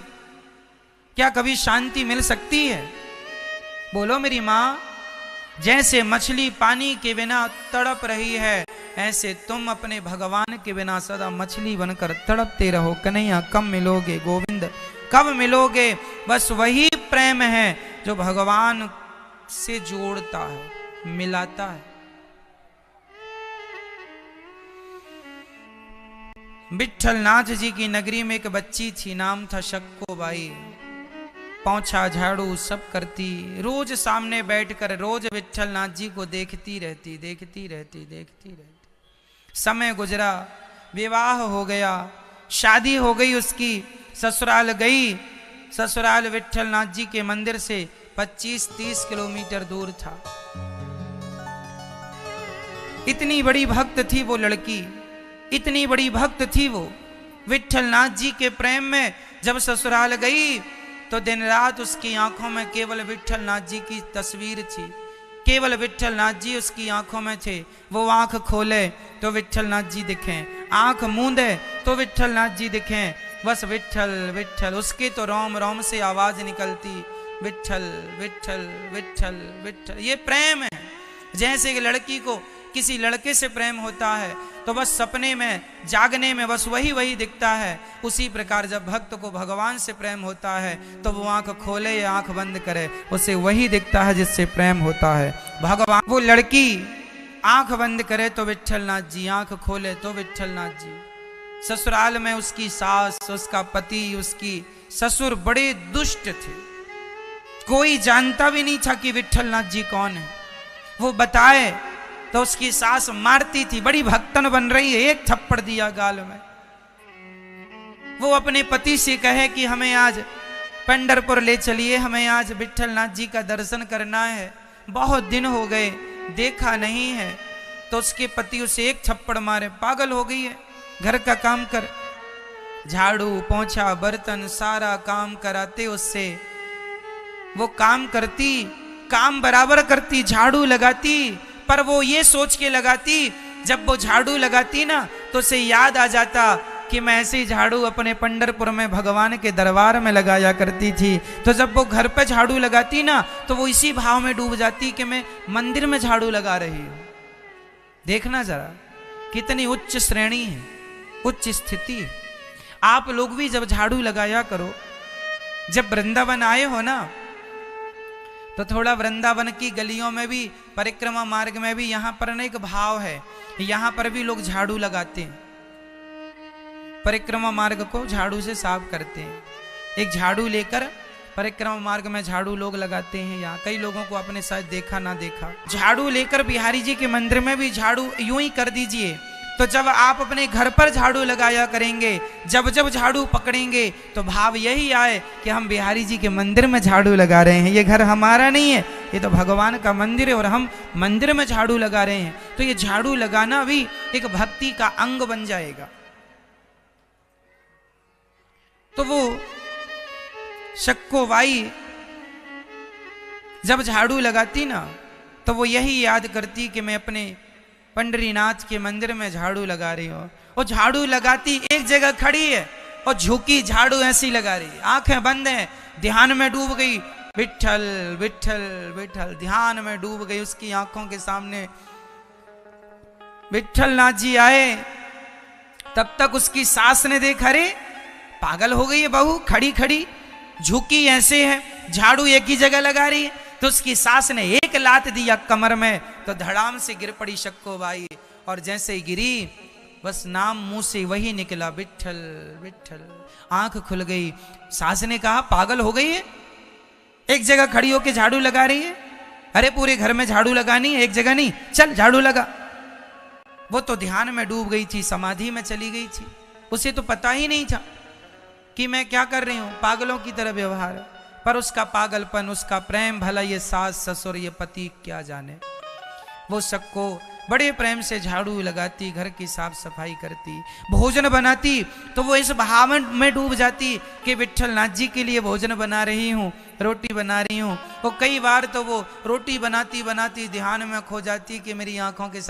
क्या कभी शांति मिल सकती है? बोलो मेरी मां। जैसे मछली पानी के बिना तड़प रही है, ऐसे तुम अपने भगवान के बिना सदा मछली बनकर तड़पते रहो। कन्हैया कब मिलोगे? गोविंद कब मिलोगे? बस वही प्रेम है जो भगवान से जोड़ता है, मिलाता है। विट्ठल नाथ जी की नगरी में एक बच्ची थी, नाम था शक्को बाई। पोंछा झाड़ू सब करती, रोज सामने बैठकर रोज विट्ठल नाथ जी को देखती रहती। समय गुजरा, विवाह हो गया, शादी हो गई उसकी, ससुराल गई। ससुराल विट्ठल नाथ जी के मंदिर से 25-30 किलोमीटर दूर था। इतनी बड़ी भक्त थी वो लड़की, इतनी बड़ी भक्त थी वो। विट्ठल नाथ जी के प्रेम में जब ससुराल गई तो तो दिन रात उसकी आंखों में केवल विट्ठल नाथ जी की तस्वीर थी, केवल विट्ठल नाथ जी उसकी आंखों में थे। वो आंख खोले तो विट्ठल नाथ जी दिखें, आंख मूंदे तो विट्ठल नाथ जी दिखें, बस विट्ठल विट्ठल। उसके तो रोम रोम से आवाज निकलती, विट्ठल विट्ठल विट्ठल विट्ठल। ये प्रेम है। जैसे एक लड़की को किसी लड़के से प्रेम होता है तो बस सपने में जागने में बस वही वही दिखता है, उसी प्रकार जब भक्त को भगवान से प्रेम होता है तो वो आंख खोले या आंख बंद करे उसे वही दिखता है जिससे प्रेम होता है भगवान। वो लड़की आंख बंद करे तो विट्ठल नाथ जी, आंख खोले तो विट्ठल नाथ जी। ससुराल में उसकी सास, उसका पति, उसकी ससुर बड़े दुष्ट थे, कोई जानता भी नहीं था कि विट्ठल नाथ जी कौन है। वो बताए तो उसकी सास मारती थी, बड़ी भक्तन बन रही है, एक थप्पड़ दिया गाल में। वो अपने पति से कहे कि हमें आज पंढरपुर ले चलिए, हमें आज विट्ठल नाथ जी का दर्शन करना है, बहुत दिन हो गए देखा नहीं है। तो उसके पति उसे एक थप्पड़ मारे, पागल हो गई है, घर का काम कर। झाड़ू पोंछा बर्तन सारा काम कराते उससे, वो काम करती, काम बराबर करती, झाड़ू लगाती, पर वो ये सोच के लगाती, जब वो झाड़ू लगाती ना तो उसे याद आ जाता कि मैं ऐसे ही झाड़ू अपने पंढरपुर में भगवान के दरबार में लगाया करती थी। तो जब वो घर पे झाड़ू लगाती ना तो वो इसी भाव में डूब जाती कि मैं मंदिर में झाड़ू लगा रही हूं। देखना जरा कितनी उच्च श्रेणी है, उच्च स्थिति है। आप लोग भी जब झाड़ू लगाया करो, जब वृंदावन आए हो ना तो थोड़ा वृंदावन की गलियों में भी, परिक्रमा मार्ग में भी यहां पर एक भाव है, यहां पर भी लोग झाड़ू लगाते हैं, परिक्रमा मार्ग को झाड़ू से साफ करते हैं। एक झाड़ू लेकर परिक्रमा मार्ग में झाड़ू लोग लगाते हैं। यहाँ कई लोगों को आपने शायद देखा ना देखा। झाड़ू लेकर बिहारी जी के मंदिर में भी झाड़ू यूं ही कर दीजिए। तो जब आप अपने घर पर झाड़ू लगाया करेंगे, जब जब झाड़ू पकड़ेंगे तो भाव यही आए कि हम बिहारी जी के मंदिर में झाड़ू लगा रहे हैं, ये घर हमारा नहीं है, ये तो भगवान का मंदिर है और हम मंदिर में झाड़ू लगा रहे हैं। तो ये झाड़ू लगाना भी एक भक्ति का अंग बन जाएगा। तो वो शक्कोबाई जब झाड़ू लगाती ना तो वो यही याद करती कि मैं अपने पंढरीनाथ के मंदिर में झाड़ू लगा रही हूं। वो झाड़ू लगाती, एक जगह खड़ी है और झुकी झाड़ू ऐसी लगा रही, आंखें बंद हैं, ध्यान में डूब गई, विट्ठल विट्ठल विट्ठल, ध्यान में डूब गई। उसकी आंखों के सामने विट्ठल नाथ जी आए। तब तक उसकी सास ने देखा, अरे पागल हो गई है बहू, खड़ी खड़ी झुकी ऐसे है, झाड़ू एक ही जगह लगा रही है। तो उसकी सास ने एक लात दिया कमर में तो धड़ाम से गिर पड़ी शक्कोबाई, और जैसे ही गिरी बस नाम मुंह से वही निकला, विट्ठल विट्ठल। आंख खुल गई। सास ने कहा पागल हो गई है, एक जगह खड़ी होके झाड़ू लगा रही है, अरे पूरे घर में झाड़ू लगानी है, एक जगह नहीं, चल झाड़ू लगा। वो तो ध्यान में डूब गई थी, समाधि में चली गई थी, उसे तो पता ही नहीं था कि मैं क्या कर रही हूं, पागलों की तरह व्यवहार। पर उसका पागलपन, उसका प्रेम, भला ये सास ससुर ये पति क्या जाने। वो सबको बड़े प्रेम से झाड़ू लगाती, घर की साफ सफाई करती, भोजन बनाती तो वो इस भाव में डूब जाती कि विट्ठल नाथ जी के लिए भोजन बना रही हूँ, रोटी बना रही हूँ। वो कई बार तो वो रोटी बनाती बनाती ध्यान में खो जाती कि मेरी आंखों के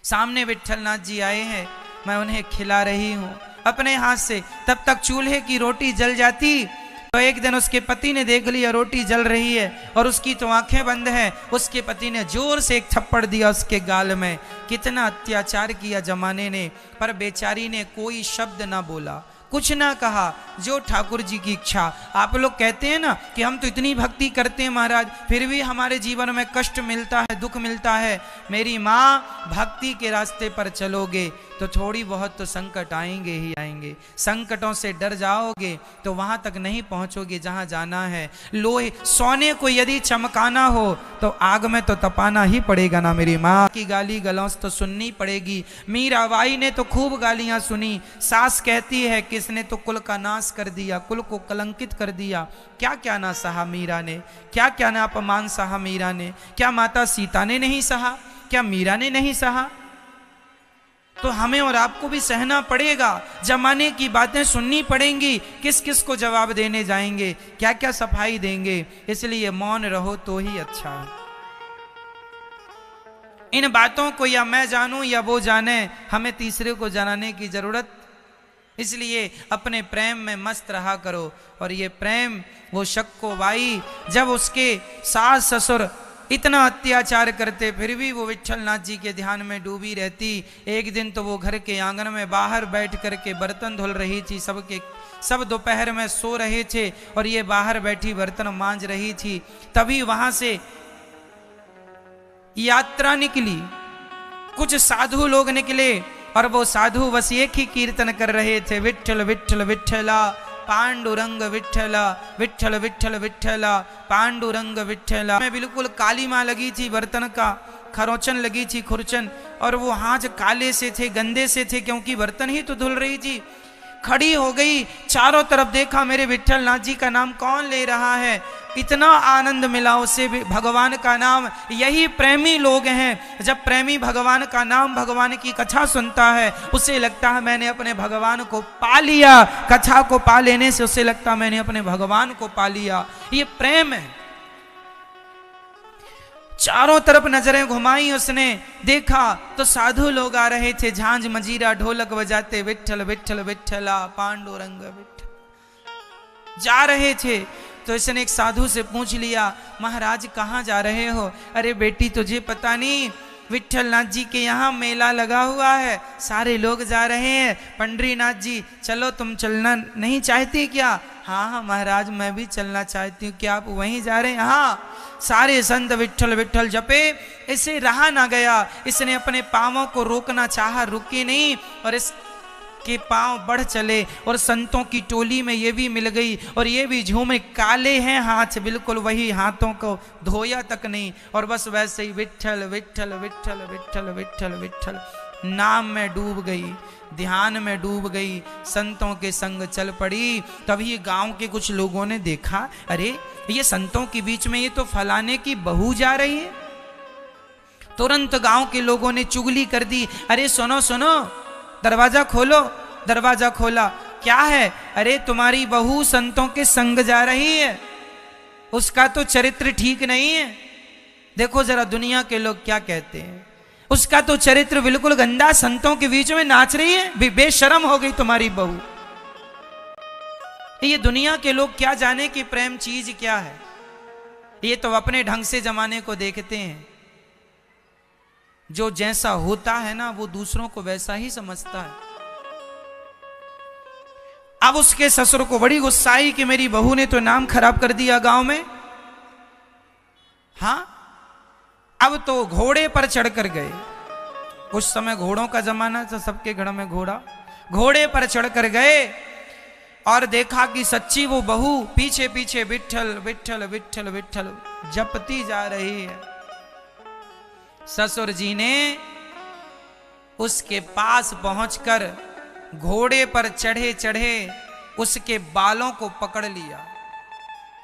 सामने विट्ठल नाथ जी आए हैं, मैं उन्हें खिला रही हूँ अपने हाथ से। तब तक चूल्हे की रोटी जल जाती। तो एक दिन उसके पति ने देख लिया रोटी जल रही है और उसकी तो आंखें बंद हैं, उसके पति ने जोर से एक थप्पड़ दिया उसके गाल में। कितना अत्याचार किया जमाने ने, पर बेचारी ने कोई शब्द ना बोला, कुछ ना कहा, जो ठाकुर जी की इच्छा। आप लोग कहते हैं ना कि हम तो इतनी भक्ति करते हैं महाराज, फिर भी हमारे जीवन में कष्ट मिलता है, दुख मिलता है। मेरी माँ, भक्ति के रास्ते पर चलोगे तो थोड़ी बहुत तो संकट आएंगे ही आएंगे। संकटों से डर जाओगे तो वहां तक नहीं पहुंचोगे जहां जाना है। लोहे सोने को यदि चमकाना हो तो आग में तो तपाना ही पड़ेगा ना। मेरी माँ की गाली गलौज तो सुननी पड़ेगी। मीराबाई ने तो खूब गालियां सुनी। सास कहती है किसने तो कुल का नाश कर दिया, कुल को कलंकित कर दिया। क्या क्या ना सहा मीरा ने, क्या क्या ना अपमान सहा मीरा ने। क्या माता सीता ने नहीं सहा, क्या मीरा ने नहीं सहा? तो हमें और आपको भी सहना पड़ेगा, जमाने की बातें सुननी पड़ेंगी, किस किस को जवाब देने जाएंगे, क्या क्या सफाई देंगे। इसलिए मौन रहो तो ही अच्छा है। इन बातों को या मैं जानूं या वो जाने, हमें तीसरे को जनाने की जरूरत। इसलिए अपने प्रेम में मस्त रहा करो। और ये प्रेम, वो शक्कोबाई जब उसके सास ससुर इतना अत्याचार करते फिर भी वो विट्ठल नाथ जी के ध्यान में डूबी रहती। एक दिन तो वो घर के आंगन में बाहर बैठ करके बर्तन धुल रही थी, सब दोपहर में सो रहे थे और ये बाहर बैठी बर्तन मांज रही थी। तभी वहां से यात्रा निकली, कुछ साधु लोग निकले और वो साधु बस एक ही कीर्तन कर रहे थे, विट्ठल विट्ठल विट्ठला पांडुरंग विट्ठला, विट्ठल विट्ठल विट्ठला पांडुरंग विट्ठला। में बिल्कुल काली माँ लगी थी, बर्तन का खरोचन लगी थी, खुरचन, और वो हाथ काले से थे, गंदे से थे, क्योंकि बर्तन ही तो धुल रही थी। खड़ी हो गई, चारों तरफ देखा, मेरे विट्ठल नाथ जी का नाम कौन ले रहा है। इतना आनंद मिला उसे भगवान का नाम। यही प्रेमी लोग हैं, जब प्रेमी भगवान का नाम, भगवान की कथा सुनता है, उसे लगता है मैंने अपने भगवान को पा लिया। कथा को पा लेने से उसे लगता है मैंने अपने भगवान को पा लिया। ये प्रेम है। चारों तरफ नजरें घुमाई उसने, देखा तो साधु लोग आ रहे थे, झांझ मजीरा ढोलक बजाते, विट्ठल विट्ठल विट्ठला पांडुरंग विट्ठल जा रहे थे। तो इसने एक साधु से पूछ लिया, महाराज कहाँ जा रहे हो? अरे बेटी तुझे पता नहीं, विट्ठल नाथ जी के यहाँ मेला लगा हुआ है, सारे लोग जा रहे हैं। पंडरीनाथ जी चलो, तुम चलना नहीं चाहती क्या? हाँ हाँ महाराज मैं भी चलना चाहती हूँ। क्या आप वहीं जा रहे हैं? हाँ। सारे संत विट्ठल विट्ठल जपे, इसे रहा ना गया। इसने अपने पांवों को रोकना चाहा, रुकी नहीं, और इसके पांव बढ़ चले और संतों की टोली में ये भी मिल गई और ये भी झूमे। काले हैं हाथ, बिल्कुल वही, हाथों को धोया तक नहीं, और बस वैसे ही विट्ठल विट्ठल विट्ठल विट्ठल विट्ठल विट्ठल नाम में डूब गई, ध्यान में डूब गई, संतों के संग चल पड़ी। तभी गांव के कुछ लोगों ने देखा, अरे ये संतों के बीच में ये तो फलाने की बहू जा रही है। तुरंत गांव के लोगों ने चुगली कर दी, अरे सुनो सुनो, दरवाजा खोलो। दरवाजा खोला, क्या है? अरे तुम्हारी बहू संतों के संग जा रही है, उसका तो चरित्र ठीक नहीं है। देखो जरा दुनिया के लोग क्या कहते हैं, उसका तो चरित्र बिल्कुल गंदा, संतों के बीच में नाच रही है, बेशर्म हो गई तुम्हारी बहू। ये दुनिया के लोग क्या जाने कि प्रेम चीज क्या है। ये तो अपने ढंग से जमाने को देखते हैं, जो जैसा होता है ना वो दूसरों को वैसा ही समझता है। अब उसके ससुर को बड़ी गुस्सा आई कि मेरी बहू ने तो नाम खराब कर दिया गांव में। हाँ, अब तो घोड़े पर चढ़कर गए। उस समय घोड़ों का जमाना था, सबके घर में घोड़ा। घोड़े पर चढ़कर गए और देखा कि सच्ची वो बहू पीछे पीछे विट्ठल विट्ठल विट्ठल विट्ठल जपती जा रही है। ससुर जी ने उसके पास पहुंचकर घोड़े पर चढ़े चढ़े उसके बालों को पकड़ लिया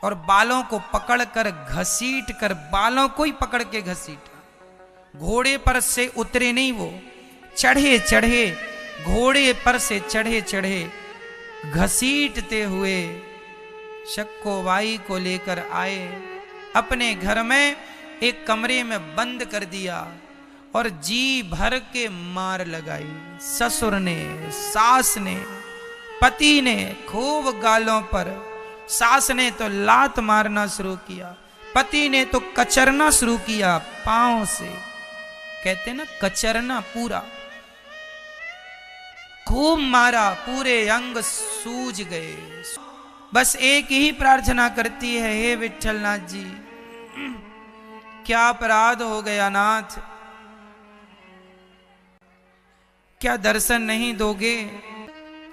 और बालों को पकड़कर घसीट कर, बालों को ही पकड़ के घसीटा। घोड़े पर से उतरे नहीं, वो चढ़े चढ़े, घोड़े पर से चढ़े चढ़े घसीटते हुए शक्कोबाई को लेकर आए। अपने घर में एक कमरे में बंद कर दिया और जी भर के मार लगाई। ससुर ने, सास ने, पति ने खूब गालों पर। सास ने तो लात मारना शुरू किया, पति ने तो कचरना शुरू किया पांव से, कहते ना कचरना पूरा। खूब मारा, पूरे अंग सूज गए। बस एक ही प्रार्थना करती है, हे विट्ठल नाथ जी क्या अपराध हो गया नाथ, क्या दर्शन नहीं दोगे?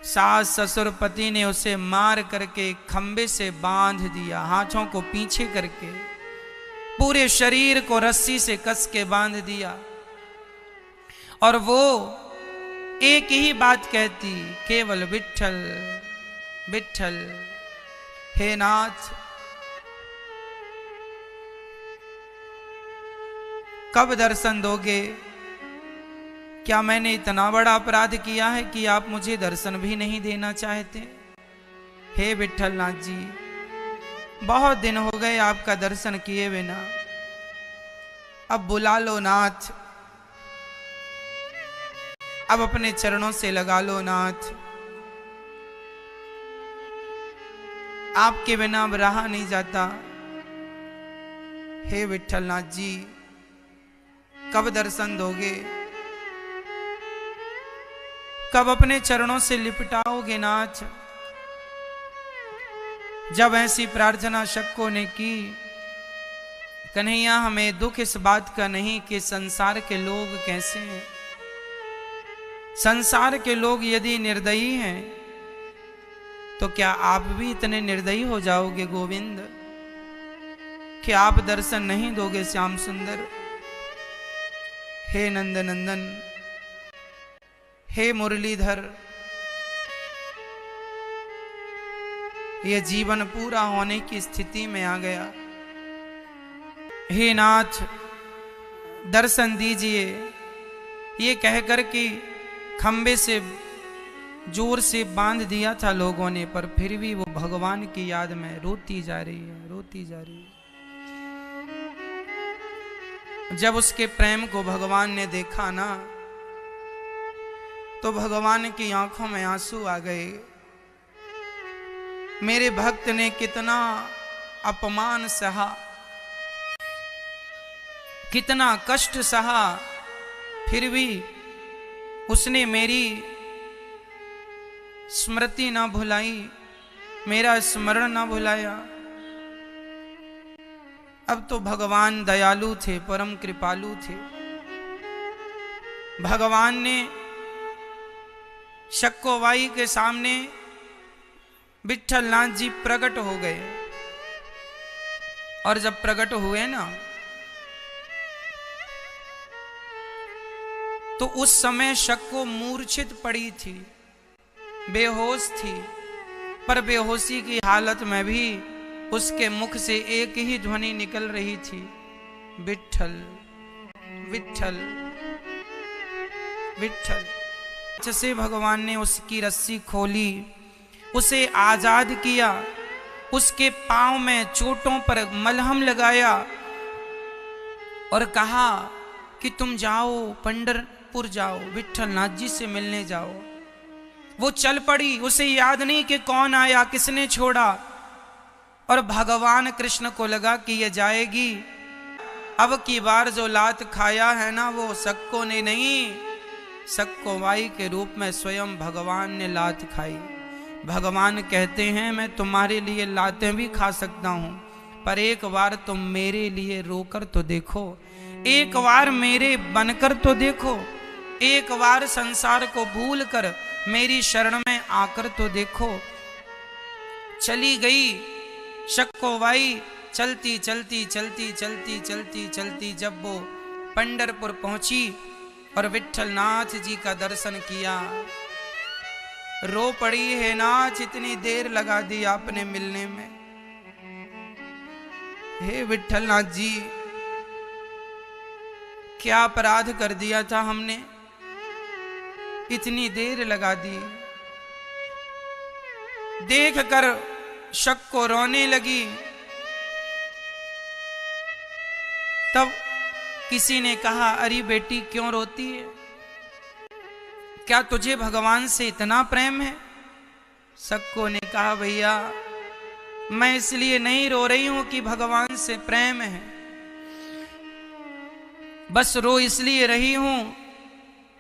सास ससुर पति ने उसे मार करके खंबे से बांध दिया, हाथों को पीछे करके पूरे शरीर को रस्सी से कस के बांध दिया। और वो एक ही बात कहती, केवल विट्ठल विट्ठल, हे नाथ कब दर्शन दोगे? क्या मैंने इतना बड़ा अपराध किया है कि आप मुझे दर्शन भी नहीं देना चाहते? हे विठलनाथ जी, बहुत दिन हो गए आपका दर्शन किए बिना, अब बुला लो नाथ, अब अपने चरणों से लगा लो नाथ। आपके बिना अब रहा नहीं जाता। हे विठलनाथ जी, कब दर्शन दोगे? कब अपने चरणों से लिपटाओगे नाथ? जब ऐसी प्रार्थना शक्कों ने की, कन्हैया हमें दुख इस बात का नहीं कि संसार के लोग कैसे हैं। संसार के लोग यदि निर्दयी हैं तो क्या आप भी इतने निर्दयी हो जाओगे गोविंद कि आप दर्शन नहीं दोगे श्याम सुंदर? हे नंद नंदन, हे मुरलीधर, यह जीवन पूरा होने की स्थिति में आ गया। हे नाथ, दर्शन दीजिए। ये कहकर कि खंबे से जोर से बांध दिया था लोगों ने, पर फिर भी वो भगवान की याद में रोती जा रही है, रोती जा रही है। जब उसके प्रेम को भगवान ने देखा ना, तो भगवान की आंखों में आंसू आ गए। मेरे भक्त ने कितना अपमान सहा, कितना कष्ट सहा, फिर भी उसने मेरी स्मृति ना भुलाई, मेरा स्मरण ना भुलाया। अब तो भगवान दयालु थे, परम कृपालु थे। भगवान ने शक्कोबाई के सामने विठलनाथ जी प्रकट हो गए, और जब प्रकट हुए ना, तो उस समय शक्को मूर्छित पड़ी थी, बेहोश थी, पर बेहोशी की हालत में भी उसके मुख से एक ही ध्वनि निकल रही थी, विठल विठल विठल। जैसे भगवान ने उसकी रस्सी खोली, उसे आजाद किया, उसके पांव में चोटों पर मलहम लगाया और कहा कि तुम जाओ, पंढरपुर जाओ, विठलनाथ जी से मिलने जाओ। वो चल पड़ी, उसे याद नहीं कि कौन आया, किसने छोड़ा, और भगवान कृष्ण को लगा कि ये जाएगी। अब की बार जो लात खाया है ना, वो सक्को ने नहीं, सक्कोबाई के रूप में स्वयं भगवान ने लात खाई। भगवान कहते हैं मैं तुम्हारे लिए लातें भी खा सकता हूं, पर एक बार तुम मेरे लिए रोकर तो देखो, एक बार मेरे बनकर तो देखो, एक बार संसार को भूल कर मेरी शरण में आकर तो देखो। चली गई शक्कोबाई, चलती चलती चलती चलती चलती चलती जब वो पंढरपुर पहुंची और विठलनाथ जी का दर्शन किया, रो पड़ी, है नाथ इतनी देर लगा दी आपने मिलने में। हे विठलनाथ जी, क्या अपराध कर दिया था हमने, इतनी देर लगा दी। देख कर शक्को रोने लगी। तब किसी ने कहा, अरे बेटी क्यों रोती है, क्या तुझे भगवान से इतना प्रेम है? सक्को ने कहा, भैया मैं इसलिए नहीं रो रही हूं कि भगवान से प्रेम है, बस रो इसलिए रही हूं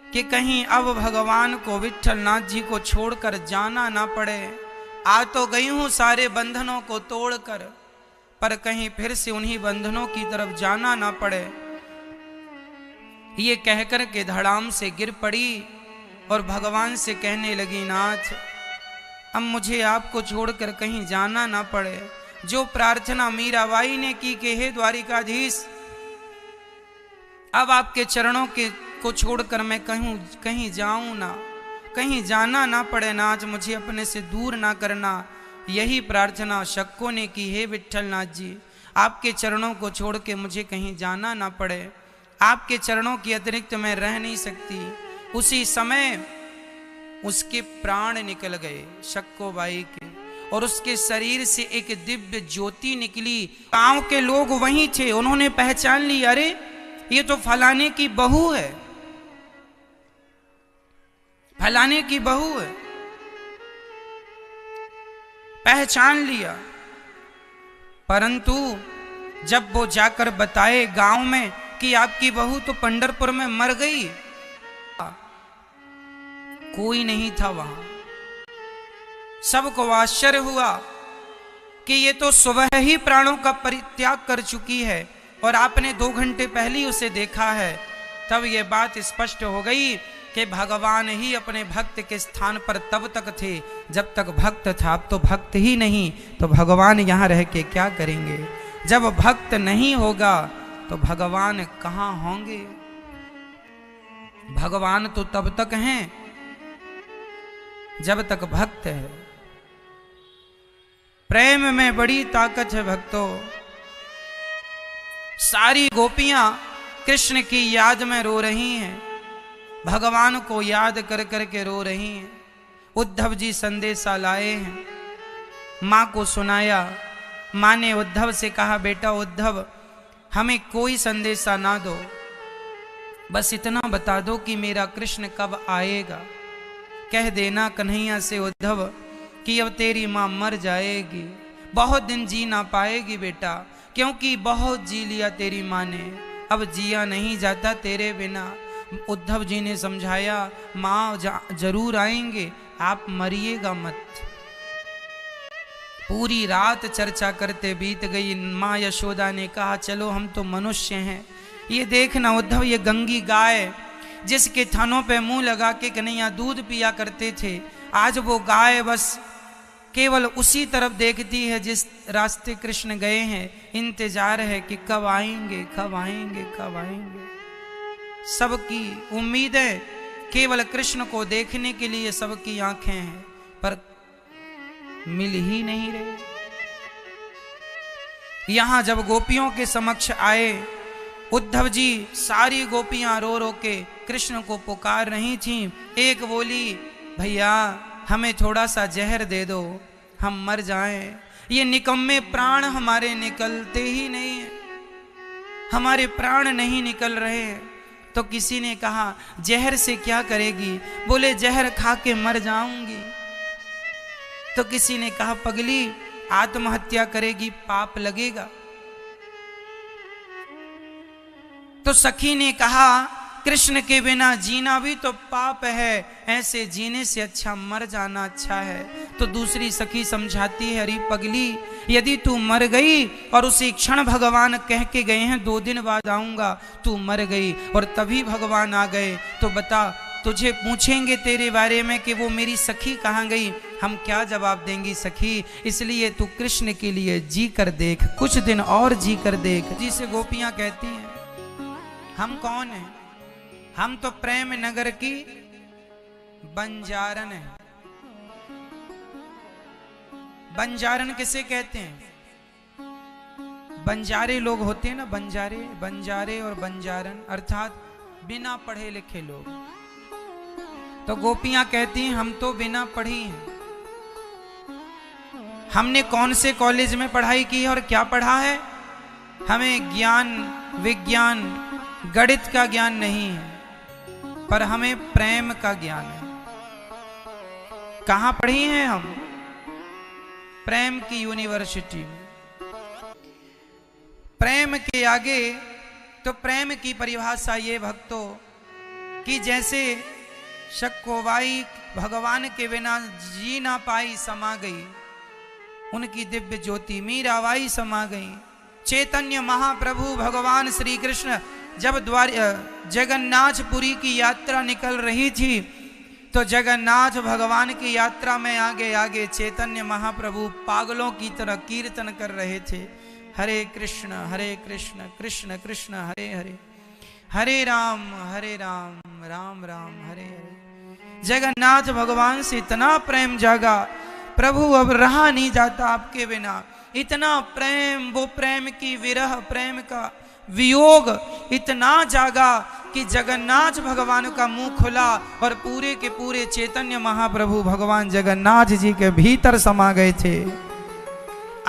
कि कहीं अब भगवान को, विठलनाथ जी को छोड़कर जाना ना पड़े। आ तो गई हूं सारे बंधनों को तोड़कर, पर कहीं फिर से उन्हीं बंधनों की तरफ जाना ना पड़े। ये कहकर के धड़ाम से गिर पड़ी और भगवान से कहने लगी, नाथ अब मुझे आपको छोड़कर कहीं जाना ना पड़े। जो प्रार्थना मीराबाई ने की कि हे द्वारिकाधीश, अब आपके चरणों के को छोड़कर मैं कहीं जाऊं ना, कहीं जाना ना पड़े नाथ, मुझे अपने से दूर ना करना। यही प्रार्थना शक्को ने की, हे विठलनाथ जी आपके चरणों को छोड़ के मुझे कहीं जाना ना पड़े, आपके चरणों के अतिरिक्त मैं रह नहीं सकती। उसी समय उसके प्राण निकल गए शक्कोबाई के, और उसके शरीर से एक दिव्य ज्योति निकली। गांव के लोग वहीं थे, उन्होंने पहचान ली, अरे ये तो फलाने की बहू है, फलाने की बहू है, पहचान लिया। परंतु जब वो जाकर बताए गांव में कि आपकी बहू तो पंढरपुर में मर गई, कोई नहीं था वहां। सबको आश्चर्य हुआ कि ये तो सुबह ही प्राणों का परित्याग कर चुकी है और आपने 2 घंटे पहले उसे देखा है। तब ये बात स्पष्ट हो गई कि भगवान ही अपने भक्त के स्थान पर तब तक थे जब तक भक्त था। अब तो भक्त ही नहीं तो भगवान यहां रह के क्या करेंगे? जब भक्त नहीं होगा तो भगवान कहां होंगे? भगवान तो तब तक हैं जब तक भक्त है। प्रेम में बड़ी ताकत है भक्तों। सारी गोपियां कृष्ण की याद में रो रही हैं, भगवान को याद कर करके रो रही हैं। उद्धव जी संदेशा लाए हैं, मां को सुनाया। मां ने उद्धव से कहा, बेटा उद्धव हमें कोई संदेशा ना दो, बस इतना बता दो कि मेरा कृष्ण कब आएगा। कह देना कन्हैया से उद्धव कि अब तेरी मां मर जाएगी, बहुत दिन जी ना पाएगी बेटा, क्योंकि बहुत जी लिया तेरी मां ने, अब जिया नहीं जाता तेरे बिना। उद्धव जी ने समझाया, मां जरूर आएंगे, आप मरिएगा मत। पूरी रात चर्चा करते बीत गई। मां यशोदा ने कहा, चलो हम तो मनुष्य हैं, ये देखना उद्धव, ये गंगी गाय जिसके थनों पे मुंह लगा के कन्हैया दूध पिया करते थे, आज वो गाय बस केवल उसी तरफ देखती है जिस रास्ते कृष्ण गए हैं। इंतजार है कि कब आएंगे, कब आएंगे, कब आएंगे। सबकी उम्मीदें केवल कृष्ण को देखने के लिए सबकी आंखें हैं, पर मिल ही नहीं रहे। यहां जब गोपियों के समक्ष आए, उद्धव जी सारी गोपियां रो रो के कृष्ण को पुकार रही थीं। एक बोली, भैया हमें थोड़ा सा जहर दे दो, हम मर जाएं। ये निकम्मे प्राण हमारे निकलते ही नहीं है, हमारे प्राण नहीं निकल रहे हैं। तो किसी ने कहा, जहर से क्या करेगी? बोले, जहर खा के मर जाऊंगी। तो किसी ने कहा, पगली आत्महत्या करेगी, पाप लगेगा। तो सखी ने कहा, कृष्ण के बिना जीना भी तो पाप है, ऐसे जीने से अच्छा मर जाना अच्छा है। तो दूसरी सखी समझाती है, अरे पगली, यदि तू मर गई और उसी क्षण भगवान कह के गए हैं 2 दिन बाद आऊंगा, तू मर गई और तभी भगवान आ गए, तो बता, तुझे पूछेंगे तेरे बारे में कि वो मेरी सखी कहाँ गई, हम क्या जवाब देंगी सखी? इसलिए तू कृष्ण के लिए जी कर देख, कुछ दिन और जी कर देख। जिसे गोपियां कहती हैं, हम कौन हैं? हम तो प्रेम नगर की बंजारन है। बंजारन किसे कहते हैं? बंजारे लोग होते हैं ना, बंजारे, बंजारे और बंजारन अर्थात बिना पढ़े लिखे लोग। तो गोपियां कहती हैं, हम तो बिना पढ़ी हैं। हमने कौन से कॉलेज में पढ़ाई की है और क्या पढ़ा है? हमें ज्ञान, विज्ञान, गणित का ज्ञान नहीं है, पर हमें प्रेम का ज्ञान है। कहां पढ़ी हैं हम? प्रेम की यूनिवर्सिटी में। प्रेम के आगे तो प्रेम की परिभाषा ये भक्तों कि जैसे शक्कोबाई भगवान के बिना जी ना पाई, समा गई, उनकी दिव्य ज्योति मीराबाई समा गई। चैतन्य महाप्रभु भगवान श्री कृष्ण जब जगन्नाथपुरी की यात्रा निकल रही थी, तो जगन्नाथ भगवान की यात्रा में आगे आगे चैतन्य महाप्रभु पागलों की तरह कीर्तन कर रहे थे, हरे कृष्ण कृष्ण कृष्ण हरे हरे, हरे राम राम राम हरे हरे। जगन्नाथ भगवान से इतना प्रेम जागा, प्रभु अब रहा नहीं जाता आपके बिना। इतना प्रेम, वो प्रेम की विरह, प्रेम का वियोग इतना जागा कि जगन्नाथ भगवान का मुंह खुला और पूरे के पूरे चैतन्य महाप्रभु भगवान जगन्नाथ जी के भीतर समा गए थे।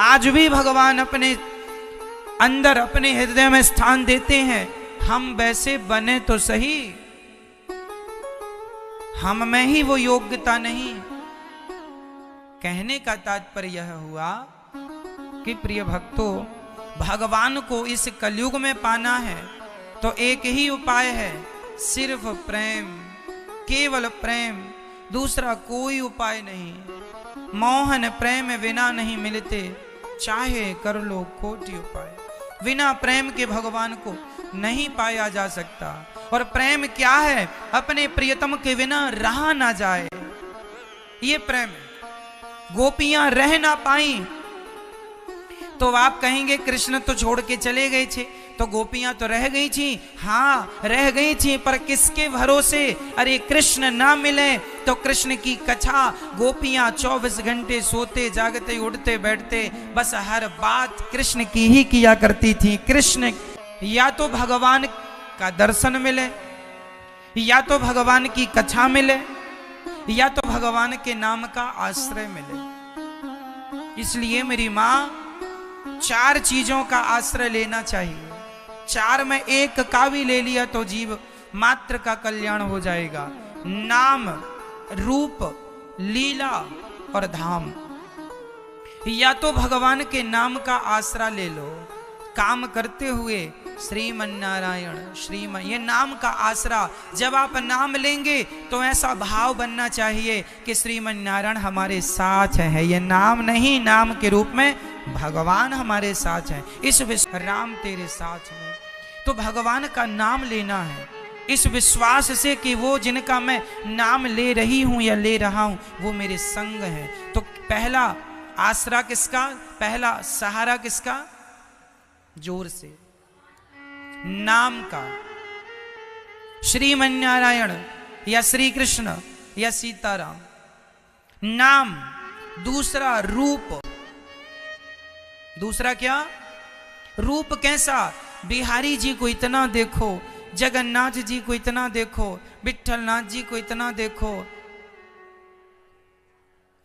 आज भी भगवान अपने अंदर अपने हृदय में स्थान देते हैं। हम वैसे बने तो सही, हम में ही वो योग्यता नहीं। कहने का तात्पर्य यह हुआ कि प्रिय भक्तों, भगवान को इस कलयुग में पाना है तो एक ही उपाय है, सिर्फ प्रेम, केवल प्रेम, दूसरा कोई उपाय नहीं। मोहन प्रेम बिना नहीं मिलते, चाहे कर लो कोटि उपाय। बिना प्रेम के भगवान को नहीं पाया जा सकता। और प्रेम क्या है? अपने प्रियतम के बिना रहा ना जाए, ये प्रेम है। गोपियां रह ना पाई तो आप कहेंगे कृष्ण तो छोड़ के चले गए थे, तो गोपियां तो रह गई थी। हाँ रह गई थी, पर किसके भरोसे? अरे कृष्ण ना मिले तो कृष्ण की कथा। गोपियां 24 घंटे सोते जागते उठते बैठते बस हर बात कृष्ण की ही किया करती थी। कृष्ण या तो भगवान का दर्शन मिले, या तो भगवान की कथा मिले, या तो भगवान के नाम का आश्रय मिले। इसलिए मेरी मां, 4 चीजों का आश्रय लेना चाहिए। 4 में एक का भी ले लिया तो जीव मात्र का कल्याण हो जाएगा। नाम, रूप, लीला और धाम। या तो भगवान के नाम का आसरा ले लो, काम करते हुए श्रीमन्नारायण श्रीमन, ये नाम का आसरा। जब आप नाम लेंगे तो ऐसा भाव बनना चाहिए कि श्रीमन्नारायण हमारे साथ है। ये नाम नहीं, नाम के रूप में भगवान हमारे साथ हैं। इस विश्व राम तेरे साथ में, तो भगवान का नाम लेना है इस विश्वास से कि वो जिनका मैं नाम ले रही हूं या ले रहा हूं वो मेरे संग है। तो पहला आसरा किसका? पहला सहारा किसका? जोर से नाम का। श्रीमन्नारायण या श्री कृष्ण या सीताराम, नाम। दूसरा रूप। दूसरा क्या? रूप कैसा? बिहारी जी को इतना देखो, जगन्नाथ जी को इतना देखो, विठलनाथ जी को इतना देखो,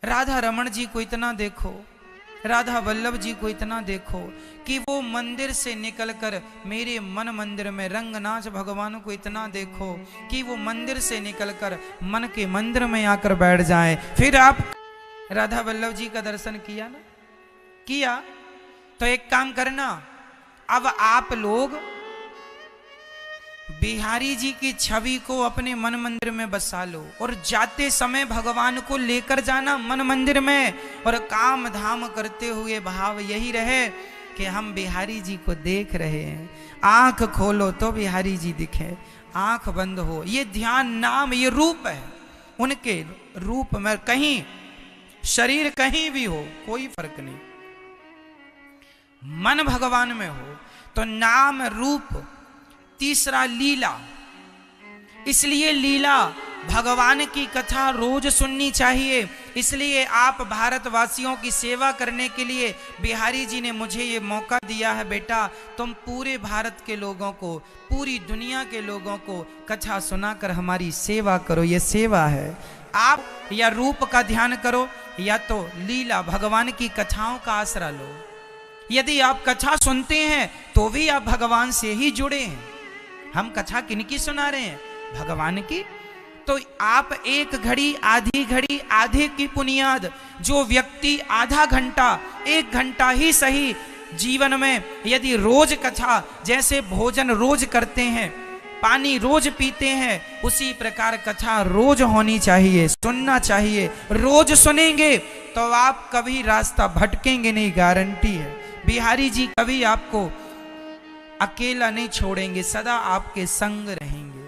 राधा रमण जी को इतना देखो, राधा वल्लभ जी को इतना देखो कि वो मंदिर से निकलकर मेरे मन मंदिर में, रंगनाथ भगवान को इतना देखो कि वो मंदिर से निकलकर मन के मंदिर में आकर बैठ जाए। फिर आप राधा वल्लभ जी का दर्शन किया ना? किया तो एक काम करना, अब आप लोग बिहारी जी की छवि को अपने मन मंदिर में बसा लो और जाते समय भगवान को लेकर जाना मन मंदिर में, और काम धाम करते हुए भाव यही रहे कि हम बिहारी जी को देख रहे हैं। आंख खोलो तो बिहारी जी दिखे, आंख बंद हो। ये ध्यान, नाम, ये रूप है। उनके रूप में कहीं शरीर कहीं भी हो कोई फर्क नहीं, मन भगवान में हो तो नाम रूप। तीसरा लीला। इसलिए लीला, भगवान की कथा रोज सुननी चाहिए। इसलिए आप भारतवासियों की सेवा करने के लिए बिहारी जी ने मुझे ये मौका दिया है, बेटा तुम पूरे भारत के लोगों को, पूरी दुनिया के लोगों को कथा सुनाकर हमारी सेवा करो। ये सेवा है। आप या रूप का ध्यान करो या तो लीला, भगवान की कथाओं का आसरा लो। यदि आप कथा सुनते हैं तो भी आप भगवान से ही जुड़े हैं। हम कथा किनकी सुना रहे हैं? भगवान की। तो आप एक घड़ी, आधी घड़ी, आधे की बुनियाद, जो व्यक्ति आधा घंटा, 1 घंटा ही सही जीवन में यदि रोज कथा, जैसे भोजन रोज करते हैं, पानी रोज पीते हैं, उसी प्रकार कथा रोज होनी चाहिए, सुनना चाहिए। रोज सुनेंगे तो आप कभी रास्ता भटकेंगे नहीं, गारंटी है। बिहारी जी कभी आपको अकेला नहीं छोड़ेंगे, सदा आपके संग रहेंगे।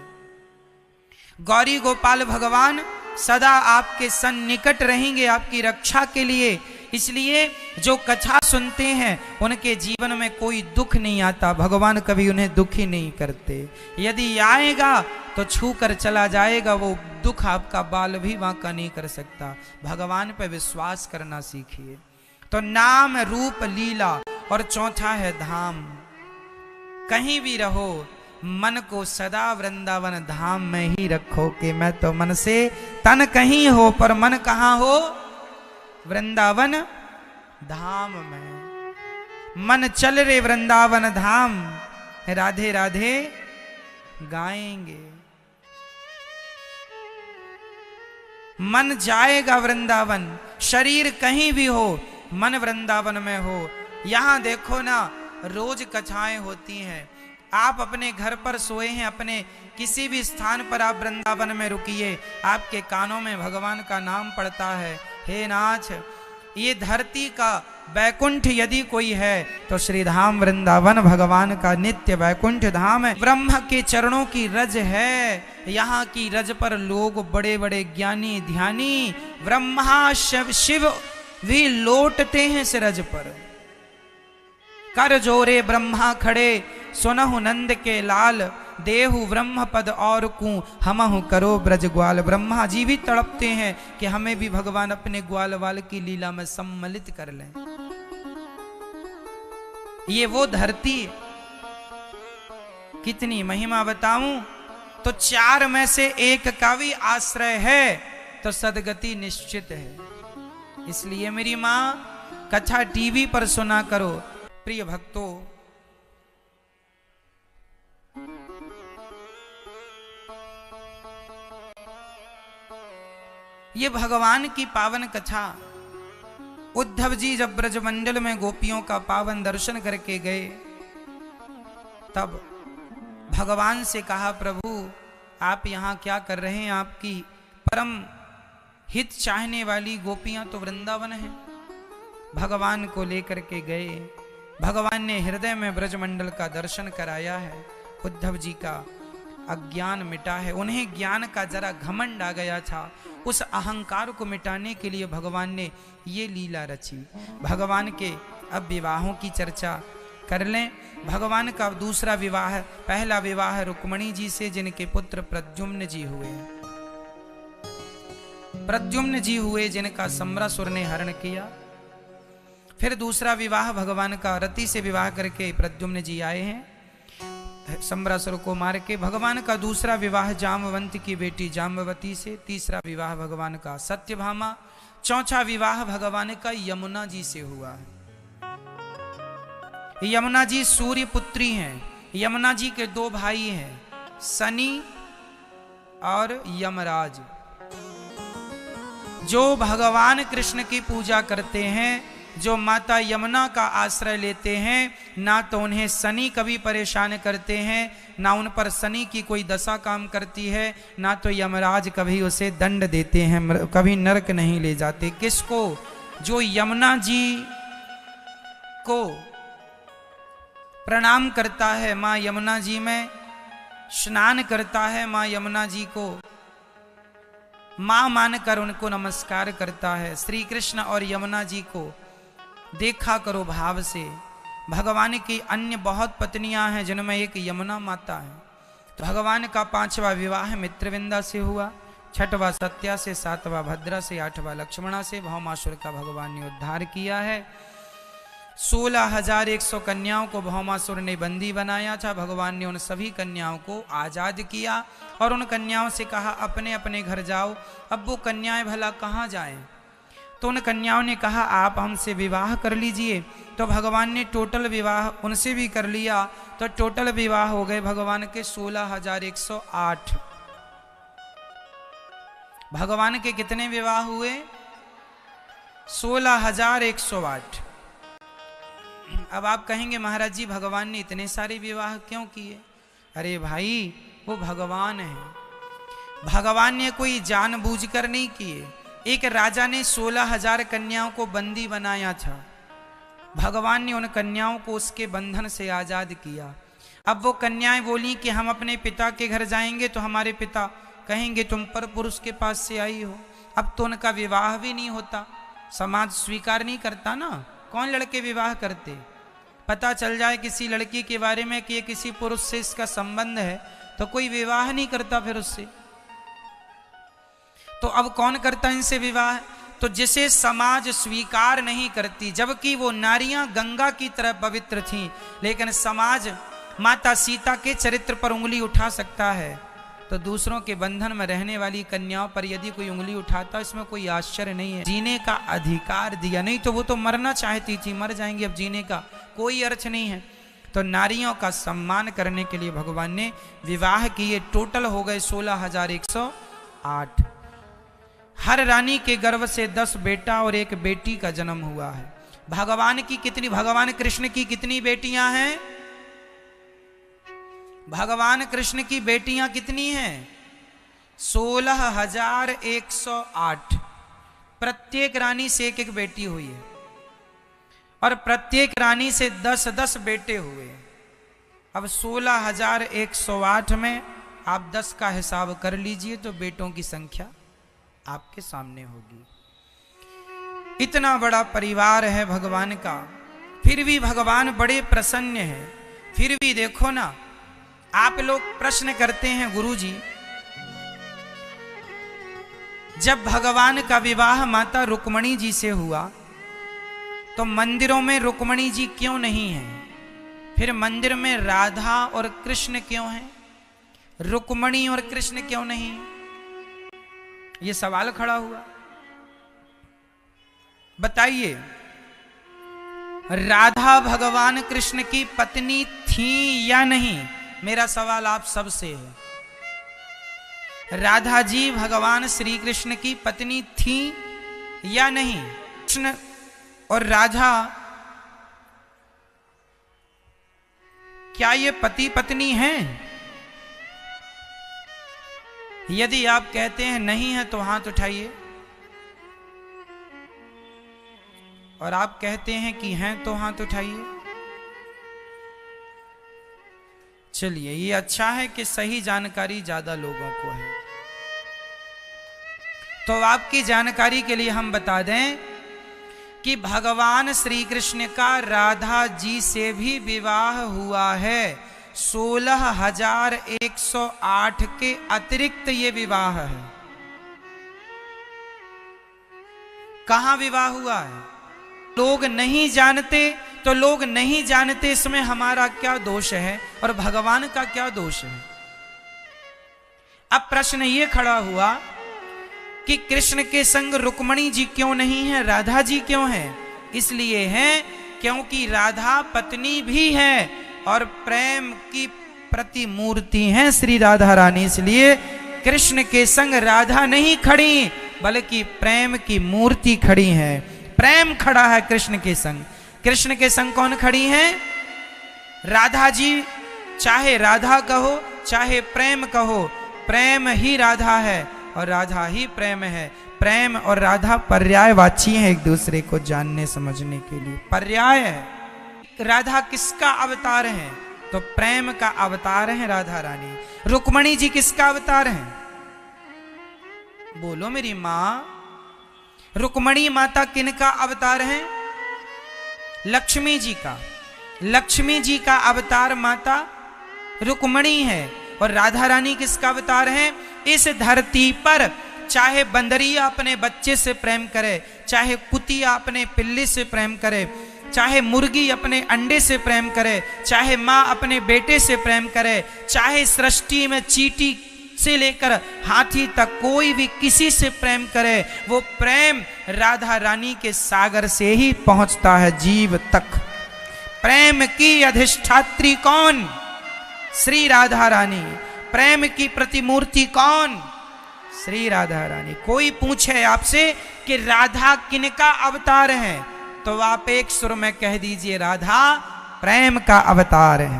गौरी गोपाल भगवान सदा आपके सन्निकट रहेंगे, आपकी रक्षा के लिए। इसलिए जो कथा सुनते हैं उनके जीवन में कोई दुख नहीं आता, भगवान कभी उन्हें दुखी नहीं करते। यदि आएगा तो छू कर चला जाएगा, वो दुख आपका बाल भी वांका नहीं कर सकता। भगवान पर विश्वास करना सीखिए। तो नाम, रूप, लीला, और चौथा है धाम। कहीं भी रहो, मन को सदा वृंदावन धाम में ही रखो कि मैं तो मन से तन कहीं हो पर मन कहाँ हो, वृंदावन धाम में। मन चल रे वृंदावन धाम, राधे राधे गाएंगे। मन जाएगा वृंदावन, शरीर कहीं भी हो, मन वृंदावन में हो। यहां देखो ना, रोज कथाएं होती हैं। आप अपने घर पर सोए हैं, अपने किसी भी स्थान पर आप वृंदावन में रुकिए, आपके कानों में भगवान का नाम पड़ता है। हे नाथ, ये धरती का वैकुंठ यदि कोई है तो श्रीधाम वृंदावन भगवान का नित्य वैकुंठ धाम है। ब्रह्म के चरणों की रज है, यहाँ की रज पर लोग बड़े बड़े ज्ञानी ध्यानी ब्रह्मा शिव भी लौटते हैं इस रज पर। कर जोरे ब्रह्मा खड़े, सुनहु नंद के लाल, देहु ब्रह्म पद और कू हमहु करो ब्रज ग्वाल। ब्रह्मा जी भी तड़पते हैं कि हमें भी भगवान अपने ग्वाल वाल की लीला में सम्मिलित कर लें। ये वो धरती, कितनी महिमा बताऊं तो 4 में से 1 का भी आश्रय है तो सदगति निश्चित है। इसलिए मेरी मां कथा टीवी पर सुना करो। प्रिय भक्तों, ये भगवान की पावन कथा, उद्धव जी जब ब्रजमंडल में गोपियों का पावन दर्शन करके गए तब भगवान से कहा, प्रभु आप यहाँ क्या कर रहे हैं? आपकी परम हित चाहने वाली गोपियां तो वृंदावन हैं। भगवान को लेकर के गए, भगवान ने हृदय में ब्रजमंडल का दर्शन कराया है। उद्धव जी का अज्ञान मिटा है, उन्हें ज्ञान का जरा घमंड आ गया था। उस अहंकार को मिटाने के लिए भगवान ने ये लीला रची। भगवान के अब विवाहों की चर्चा कर लें। भगवान का दूसरा विवाह, पहला विवाह रुक्मणी जी से जिनके पुत्र प्रद्युम्न जी हुए। प्रद्युम्न जी हुए जिनका सम्रासुर ने हरण किया। फिर दूसरा विवाह भगवान का रति से विवाह करके प्रद्युम्न जी आए हैं सम्रासुर को मार के। भगवान का दूसरा विवाह जामवंत की बेटी जाम्बवती से। तीसरा विवाह भगवान का सत्यभामा। चौथा विवाह भगवान का यमुना जी से हुआ है। यमुना जी सूर्य पुत्री हैं। यमुना जी के 2 भाई हैं, शनि और यमराज। जो भगवान कृष्ण की पूजा करते हैं, जो माता यमुना का आश्रय लेते हैं, ना तो उन्हें शनि कभी परेशान करते हैं, ना उन पर शनि की कोई दशा काम करती है, ना तो यमराज कभी उसे दंड देते हैं, कभी नरक नहीं ले जाते। किसको? जो यमुना जी को प्रणाम करता है, माँ यमुना जी में स्नान करता है, माँ यमुना जी को माँ मानकर उनको नमस्कार करता है। श्री कृष्ण और यमुना जी को देखा करो भाव से। भगवान की अन्य बहुत पत्नियां हैं जिनमें एक यमुना माता है। तो भगवान का 5वां विवाह मित्रविंदा से हुआ, 6वां सत्या से, 7वां भद्रा से, 8वां लक्ष्मणा से। भौमासुर का भगवान ने उद्धार किया है। 16,100 कन्याओं को भौमासुर ने बंदी बनाया था। भगवान ने उन सभी कन्याओं को आजाद किया और उन कन्याओं से कहा अपने अपने घर जाओ। अब वो कन्याएं भला कहाँ जाएं? तो उन कन्याओं ने कहा आप हमसे विवाह कर लीजिए। तो भगवान ने टोटल विवाह उनसे भी कर लिया। तो टोटल विवाह हो गए भगवान के 16,108। भगवान के कितने विवाह हुए? 16,108। अब आप कहेंगे महाराज जी भगवान ने इतने सारे विवाह क्यों किए? अरे भाई, वो भगवान है। भगवान ने कोई जानबूझकर नहीं किए। एक राजा ने 16,000 कन्याओं को बंदी बनाया था। भगवान ने उन कन्याओं को उसके बंधन से आजाद किया। अब वो कन्याएं बोली कि हम अपने पिता के घर जाएंगे तो हमारे पिता कहेंगे तुम पर पुरुष के पास से आई हो। अब तो उनका विवाह भी नहीं होता, समाज स्वीकार नहीं करता ना। कौन लड़के विवाह करते? पता चल जाए किसी लड़की के बारे में कि ये किसी पुरुष से इसका संबंध है तो कोई विवाह नहीं करता फिर उससे। तो अब कौन करता इनसे विवाह? तो जिसे समाज स्वीकार नहीं करती, जबकि वो नारियां गंगा की तरह पवित्र थीं, लेकिन समाज माता सीता के चरित्र पर उंगली उठा सकता है, तो दूसरों के बंधन में रहने वाली कन्याओं पर यदि कोई उंगली उठाता, इसमें कोई आश्चर्य नहीं है। जीने का अधिकार दिया, नहीं तो वो तो मरना चाहती थी, मर जाएंगी, अब जीने का कोई अर्थ नहीं है। तो नारियों का सम्मान करने के लिए भगवान ने विवाह किए। टोटल हो गए 16,108। हर रानी के गर्भ से 10 बेटा और 1 बेटी का जन्म हुआ है। भगवान कृष्ण की कितनी बेटियां हैं? भगवान कृष्ण की बेटियां कितनी हैं? 16,108। प्रत्येक रानी से 1-1 बेटी हुई है और प्रत्येक रानी से 10-10 बेटे हुए। अब 16,108 में आप 10 का हिसाब कर लीजिए तो बेटों की संख्या आपके सामने होगी। इतना बड़ा परिवार है भगवान का, फिर भी भगवान बड़े प्रसन्न हैं। फिर भी देखो ना, आप लोग प्रश्न करते हैं, गुरुजी जब भगवान का विवाह माता रुक्मणी जी से हुआ तो मंदिरों में रुक्मणी जी क्यों नहीं है? फिर मंदिर में राधा और कृष्ण क्यों हैं? रुक्मणी और कृष्ण क्यों नहीं? ये सवाल खड़ा हुआ। बताइए, राधा भगवान कृष्ण की पत्नी थी या नहीं? मेरा सवाल आप सबसे है। राधा जी भगवान श्री कृष्ण की पत्नी थी या नहीं? कृष्ण और राधा क्या ये पति पत्नी हैं? यदि आप कहते हैं नहीं है तो हाथ उठाइए, और आप कहते हैं कि हैं तो हाथ उठाइए। चलिए, ये अच्छा है कि सही जानकारी ज्यादा लोगों को है। तो आपकी जानकारी के लिए हम बता दें कि भगवान श्री कृष्ण का राधा जी से भी विवाह हुआ है। 16,108 के अतिरिक्त ये विवाह है। कहां विवाह हुआ है? लोग नहीं जानते, तो लोग नहीं जानते, इसमें हमारा क्या दोष है और भगवान का क्या दोष है? अब प्रश्न ये खड़ा हुआ कि कृष्ण के संग रुक्मणी जी क्यों नहीं है, राधा जी क्यों है? इसलिए है क्योंकि राधा पत्नी भी है और प्रेम की प्रतिमूर्ति है श्री राधा रानी। इसलिए कृष्ण के संग राधा नहीं खड़ी, बल्कि प्रेम की मूर्ति खड़ी है। प्रेम खड़ा है कृष्ण के संग। कृष्ण के संग कौन खड़ी हैं? राधा जी। चाहे राधा कहो चाहे प्रेम कहो, प्रेम ही राधा है और राधा ही प्रेम है। प्रेम और राधा पर्यायवाची हैं एक दूसरे को जानने समझने के लिए, पर्याय है। राधा किसका अवतार है? तो प्रेम का अवतार है राधा रानी। रुक्मणी जी किसका अवतार है? बोलो मेरी मां। रुक्मणी माता किनका अवतार है? लक्ष्मी जी का। लक्ष्मी जी का अवतार माता रुक्मणी है। और राधा रानी किसका अवतार है? इस धरती पर चाहे बंदरिया अपने बच्चे से प्रेम करे, चाहे कुतिया अपने पिल्ली से प्रेम करे, चाहे मुर्गी अपने अंडे से प्रेम करे, चाहे माँ अपने बेटे से प्रेम करे, चाहे सृष्टि में चींटी से लेकर हाथी तक कोई भी किसी से प्रेम करे, वो प्रेम राधा रानी के सागर से ही पहुंचता है जीव तक। प्रेम की अधिष्ठात्री कौन? श्री राधा रानी। प्रेम की प्रतिमूर्ति कौन? श्री राधा रानी। कोई पूछे आपसे कि राधा किनका अवतार है, तो आप एक सुर में कह दीजिए राधा प्रेम का अवतार है,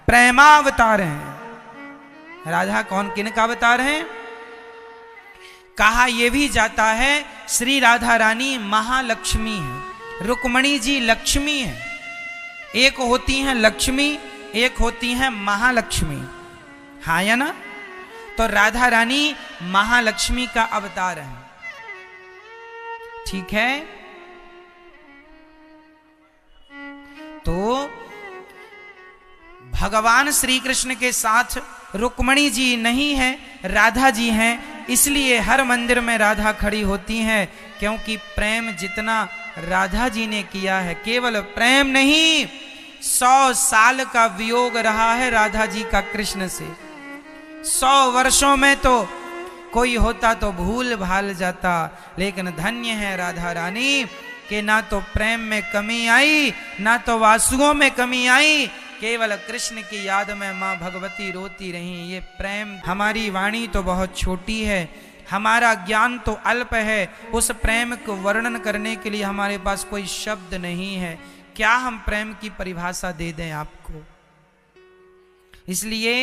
प्रेमावतार है। राधा कौन किनका अवतार है? कहा यह भी जाता है श्री राधा रानी महालक्ष्मी है, रुक्मणी जी लक्ष्मी है। एक होती हैं लक्ष्मी, एक होती हैं महालक्ष्मी, हाँ या ना? तो राधा रानी महालक्ष्मी का अवतार है। ठीक है, तो भगवान श्री कृष्ण के साथ रुक्मणी जी नहीं है, राधा जी हैं। इसलिए हर मंदिर में राधा खड़ी होती हैं, क्योंकि प्रेम जितना राधा जी ने किया है, केवल प्रेम नहीं, 100 साल का वियोग रहा है राधा जी का कृष्ण से। 100 वर्षों में तो कोई होता तो भूल भाल जाता, लेकिन धन्य है राधा रानी कि ना तो प्रेम में कमी आई, ना तो वासुओं में कमी आई, केवल कृष्ण की याद में माँ भगवती रोती रही। ये प्रेम, हमारी वाणी तो बहुत छोटी है, हमारा ज्ञान तो अल्प है, उस प्रेम को वर्णन करने के लिए हमारे पास कोई शब्द नहीं है। क्या हम प्रेम की परिभाषा दे दें आपको? इसलिए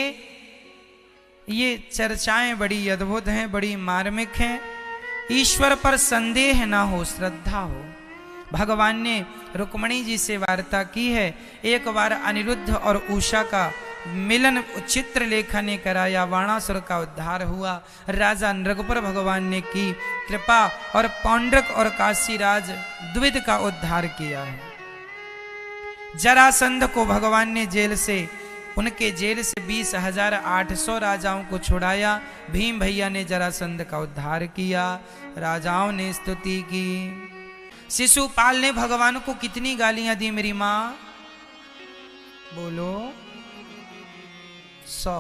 ये चर्चाएं बड़ी अद्भुत हैं, बड़ी मार्मिक हैं। ईश्वर पर संदेह ना हो, श्रद्धा हो। भगवान ने रुक्मणी जी से वार्ता की है। एक बार अनिरुद्ध और उषा का मिलन चित्र लेखा ने कराया, वाणासुर का उद्धार हुआ, राजा नृगपुर भगवान ने की कृपा और पौंड्रक और काशीराज द्विध का उद्धार किया है। जरासंध को भगवान ने जेल से, उनके जेल से 20,800 राजाओं को छुड़ाया। भीम भैया ने जरासंध का उद्धार किया, राजाओं ने स्तुति की। शिशुपाल ने भगवान को कितनी गालियां दी मेरी मां? बोलो 100।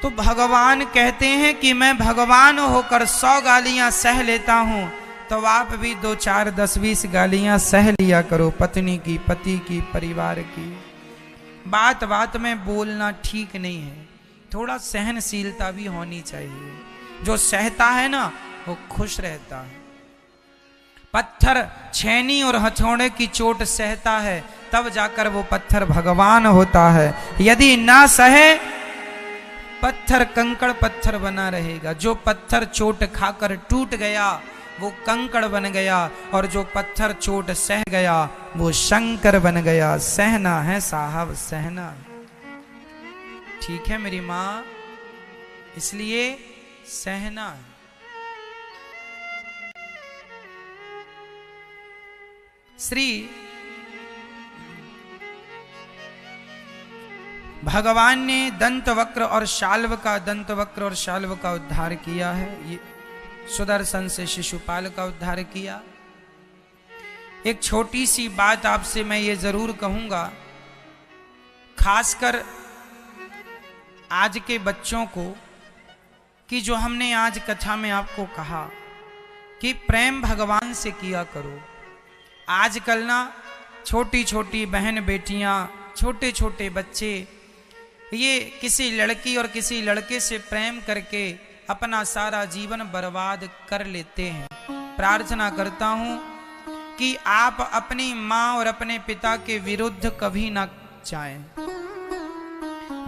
तो भगवान कहते हैं कि मैं भगवान होकर 100 गालियां सह लेता हूं, तो आप भी 2, 4, 10, 20 गालियां सह लिया करो, पत्नी की, पति की, परिवार की। बात बात में बोलना ठीक नहीं है, थोड़ा सहनशीलता भी होनी चाहिए। जो सहता है ना वो खुश रहता है। पत्थर छेनी और हथौड़े की चोट सहता है, तब जाकर वो पत्थर भगवान होता है। यदि ना सहे, पत्थर कंकड़ पत्थर बना रहेगा। जो पत्थर चोट खाकर टूट गया वो कंकड़ बन गया, और जो पत्थर चोट सह गया वो शंकर बन गया। सहना है साहब, सहना। ठीक है मेरी मां, इसलिए सहना है। श्री भगवान ने दंतवक्र और शाल्व का उद्धार किया है। ये सुदर्शन से शिशुपाल का उद्धार किया। एक छोटी सी बात आपसे मैं ये जरूर कहूंगा, खासकर आज के बच्चों को, कि जो हमने आज कथा में आपको कहा कि प्रेम भगवान से किया करो। आजकल ना छोटी छोटी बहन बेटियां, छोटे छोटे बच्चे, ये किसी लड़की और किसी लड़के से प्रेम करके अपना सारा जीवन बर्बाद कर लेते हैं। प्रार्थना करता हूं कि आप अपनी मां और अपने पिता के विरुद्ध कभी ना जाएं।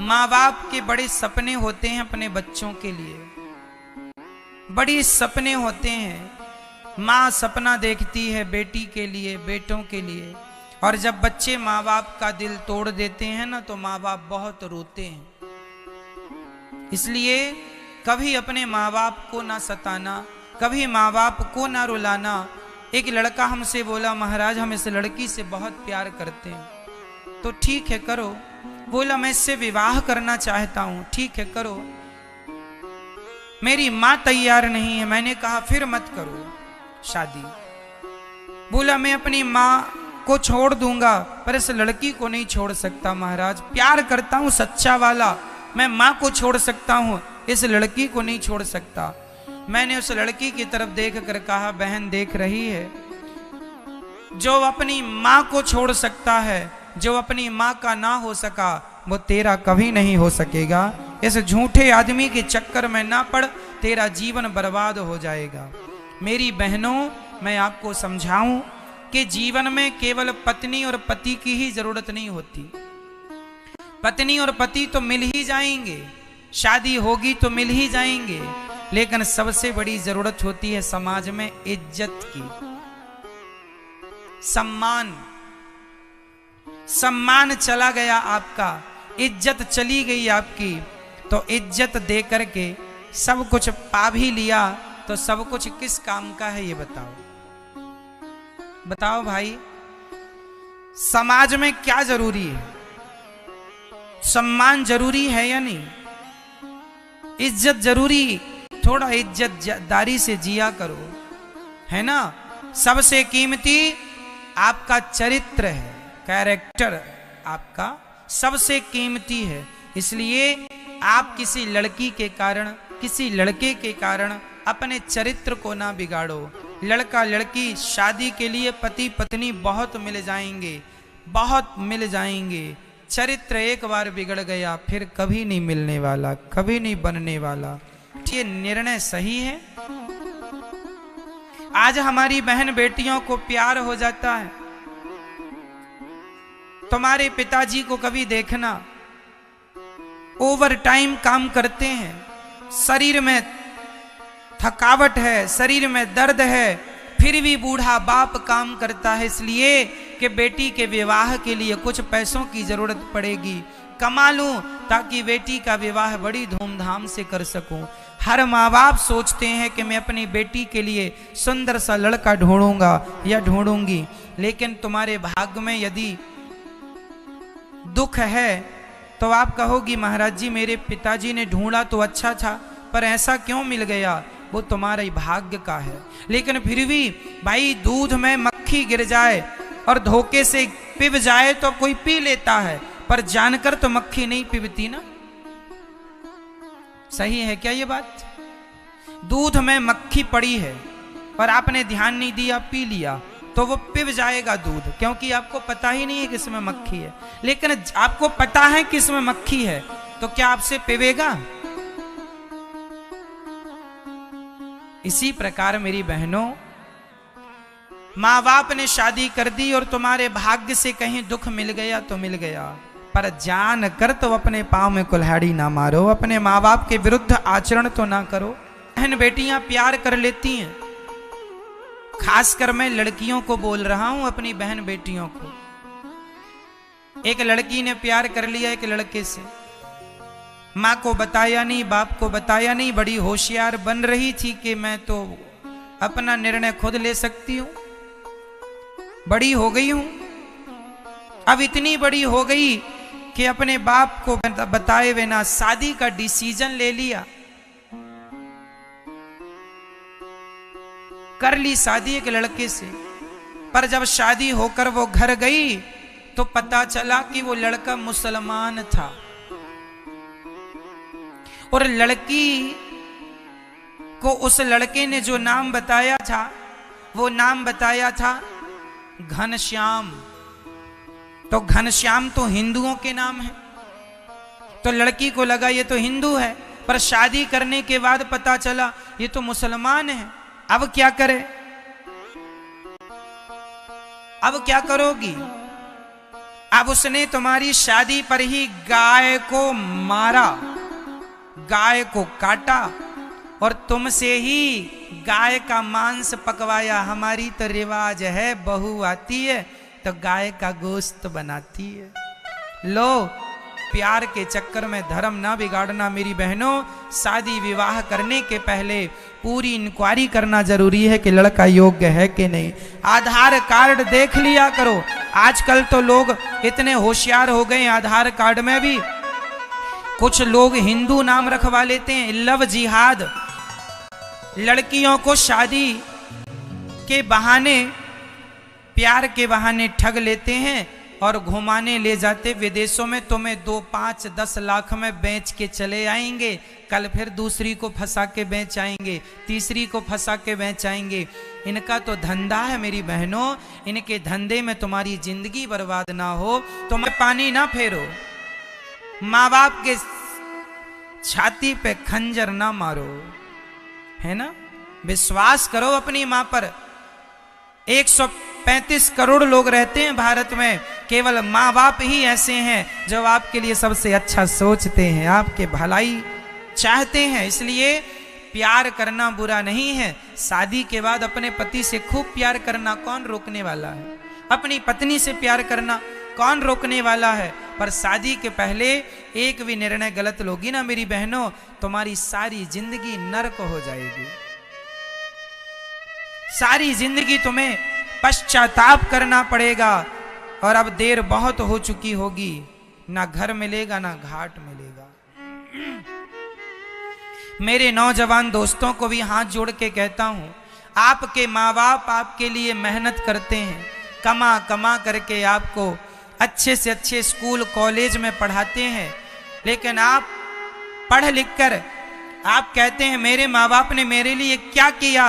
माँ बाप के बड़े सपने होते हैं अपने बच्चों के लिए, बड़ी सपने होते हैं। माँ सपना देखती है बेटी के लिए, बेटों के लिए, और जब बच्चे माँ बाप का दिल तोड़ देते हैं ना, तो माँ बाप बहुत रोते हैं। इसलिए कभी अपने माँ बाप को ना सताना, कभी माँ बाप को ना रुलाना। एक लड़का हमसे बोला, महाराज हम इस लड़की से बहुत प्यार करते हैं। तो ठीक है करो। बोला मैं इससे विवाह करना चाहता हूं। ठीक है करो। मेरी मां तैयार नहीं है। मैंने कहा फिर मत करो शादी। बोला मैं अपनी मां को छोड़ दूंगा, पर इस लड़की को नहीं छोड़ सकता महाराज। प्यार करता हूं सच्चा वाला, मैं मां को छोड़ सकता हूं, इस लड़की को नहीं छोड़ सकता। मैंने उस लड़की की तरफ देख कर कहा, बहन देख रही है, जो अपनी मां को छोड़ सकता है, जो अपनी मां का ना हो सका, वो तेरा कभी नहीं हो सकेगा। इस झूठे आदमी के चक्कर में ना पड़, तेरा जीवन बर्बाद हो जाएगा। मेरी बहनों, मैं आपको समझाऊं कि जीवन में केवल पत्नी और पति की ही जरूरत नहीं होती। पत्नी और पति तो मिल ही जाएंगे, शादी होगी तो मिल ही जाएंगे, लेकिन सबसे बड़ी जरूरत होती है समाज में इज्जत की, सम्मान। सम्मान चला गया आपका, इज्जत चली गई आपकी, तो इज्जत दे करके सब कुछ पा भी लिया तो सब कुछ किस काम का है ये बताओ। बताओ भाई, समाज में क्या जरूरी है? सम्मान जरूरी है या नहीं? इज्जत जरूरी। थोड़ा इज्जतदारी से जिया करो, है ना। सबसे कीमती आपका चरित्र है। कैरेक्टर आपका सबसे कीमती है। इसलिए आप किसी लड़की के कारण, किसी लड़के के कारण अपने चरित्र को ना बिगाड़ो। लड़का लड़की शादी के लिए पति पत्नी बहुत मिल जाएंगे, बहुत मिल जाएंगे। चरित्र एक बार बिगड़ गया फिर कभी नहीं मिलने वाला, कभी नहीं बनने वाला। ये निर्णय सही है। आज हमारी बहन बेटियों को प्यार हो जाता है। तुम्हारे पिताजी को कभी देखना, ओवर टाइम काम करते हैं, शरीर में थकावट है, शरीर में दर्द है, फिर भी बूढ़ा बाप काम करता है इसलिए कि बेटी के विवाह के लिए कुछ पैसों की जरूरत पड़ेगी, कमा लूं ताकि बेटी का विवाह बड़ी धूमधाम से कर सकूं। हर माँ बाप सोचते हैं कि मैं अपनी बेटी के लिए सुंदर सा लड़का ढूंढूंगा या ढूंढूंगी, लेकिन तुम्हारे भाग्य में यदि दुख है तो आप कहोगी महाराज जी मेरे पिताजी ने ढूंढा तो अच्छा था, पर ऐसा क्यों मिल गया, वो तुम्हारे भाग्य का है। लेकिन फिर भी भाई दूध में मक्खी गिर जाए और धोखे से पिब जाए तो कोई पी लेता है, पर जानकर तो मक्खी नहीं पिबती ना। सही है क्या ये बात? दूध में मक्खी पड़ी है पर आपने ध्यान नहीं दिया, पी लिया तो वो पिब जाएगा दूध, क्योंकि आपको पता ही नहीं है किसमें मक्खी है। लेकिन आपको पता है किसमें मक्खी है तो क्या आपसे पिबेगा? इसी प्रकार मेरी बहनों, माँ बाप ने शादी कर दी और तुम्हारे भाग्य से कहीं दुख मिल गया तो मिल गया, पर जान कर तो अपने पांव में कुल्हाड़ी ना मारो, अपने माँ बाप के विरुद्ध आचरण तो ना करो। बहन बेटियां प्यार कर लेती हैं, खासकर मैं लड़कियों को बोल रहा हूं, अपनी बहन बेटियों को। एक लड़की ने प्यार कर लिया एक लड़के से, माँ को बताया नहीं, बाप को बताया नहीं, बड़ी होशियार बन रही थी कि मैं तो अपना निर्णय खुद ले सकती हूं, बड़ी हो गई हूं। अब इतनी बड़ी हो गई कि अपने बाप को बताए बिना शादी का डिसीजन ले लिया, कर ली शादी एक लड़के से। पर जब शादी होकर वो घर गई तो पता चला कि वो लड़का मुसलमान था और लड़की को उस लड़के ने जो नाम बताया था वो नाम बताया था घनश्याम। तो घनश्याम तो हिंदुओं के नाम है, तो लड़की को लगा ये तो हिंदू है, पर शादी करने के बाद पता चला ये तो मुसलमान है। अब क्या करे? अब क्या करोगी? अब उसने तुम्हारी शादी पर ही गाय को मारा, गाय को काटा और तुमसे ही गाय का मांस पकवाया। हमारी तो रिवाज है, बहू आती है तो गाय का गोश्त बनाती है। लो, प्यार के चक्कर में धर्म ना बिगाड़ना मेरी बहनों। शादी विवाह करने के पहले पूरी इंक्वायरी करना जरूरी है कि लड़का योग्य है कि नहीं। आधार कार्ड देख लिया करो। आजकल तो लोग इतने होशियार हो गए, आधार कार्ड में भी कुछ लोग हिंदू नाम रखवा लेते हैं। लव जिहाद, लड़कियों को शादी के बहाने, प्यार के बहाने ठग लेते हैं और घुमाने ले जाते विदेशों में। तुम्हें 2, 5, 10 लाख में बेच के चले आएंगे, कल फिर दूसरी को फंसा के बेच आएंगे, तीसरी को फंसा के बेच आएंगे। इनका तो धंधा है मेरी बहनों। इनके धंधे में तुम्हारी जिंदगी बर्बाद ना हो, तुम पानी ना फेरो, माँ बाप के छाती पे खंजर ना मारो, है ना। विश्वास करो अपनी माँ पर। 135 करोड़ लोग रहते हैं भारत में, केवल माँ बाप ही ऐसे हैं जो आपके लिए सबसे अच्छा सोचते हैं, आपके भलाई चाहते हैं। इसलिए प्यार करना बुरा नहीं है। शादी के बाद अपने पति से खूब प्यार करना कौन रोकने वाला है? अपनी पत्नी से प्यार करना कौन रोकने वाला है? पर शादी के पहले एक भी निर्णय गलत लोगी ना मेरी बहनों, तुम्हारी सारी जिंदगी नरक हो जाएगी। सारी जिंदगी तुम्हें पश्चाताप करना पड़ेगा और अब देर बहुत हो चुकी होगी। ना घर मिलेगा ना घाट मिलेगा। मेरे नौजवान दोस्तों को भी हाथ जोड़ के कहता हूं, आपके माँ बाप आपके लिए मेहनत करते हैं, कमा कमा करके आपको अच्छे से अच्छे स्कूल कॉलेज में पढ़ाते हैं, लेकिन आप पढ़ लिख कर आप कहते हैं मेरे माँ बाप ने मेरे लिए क्या किया।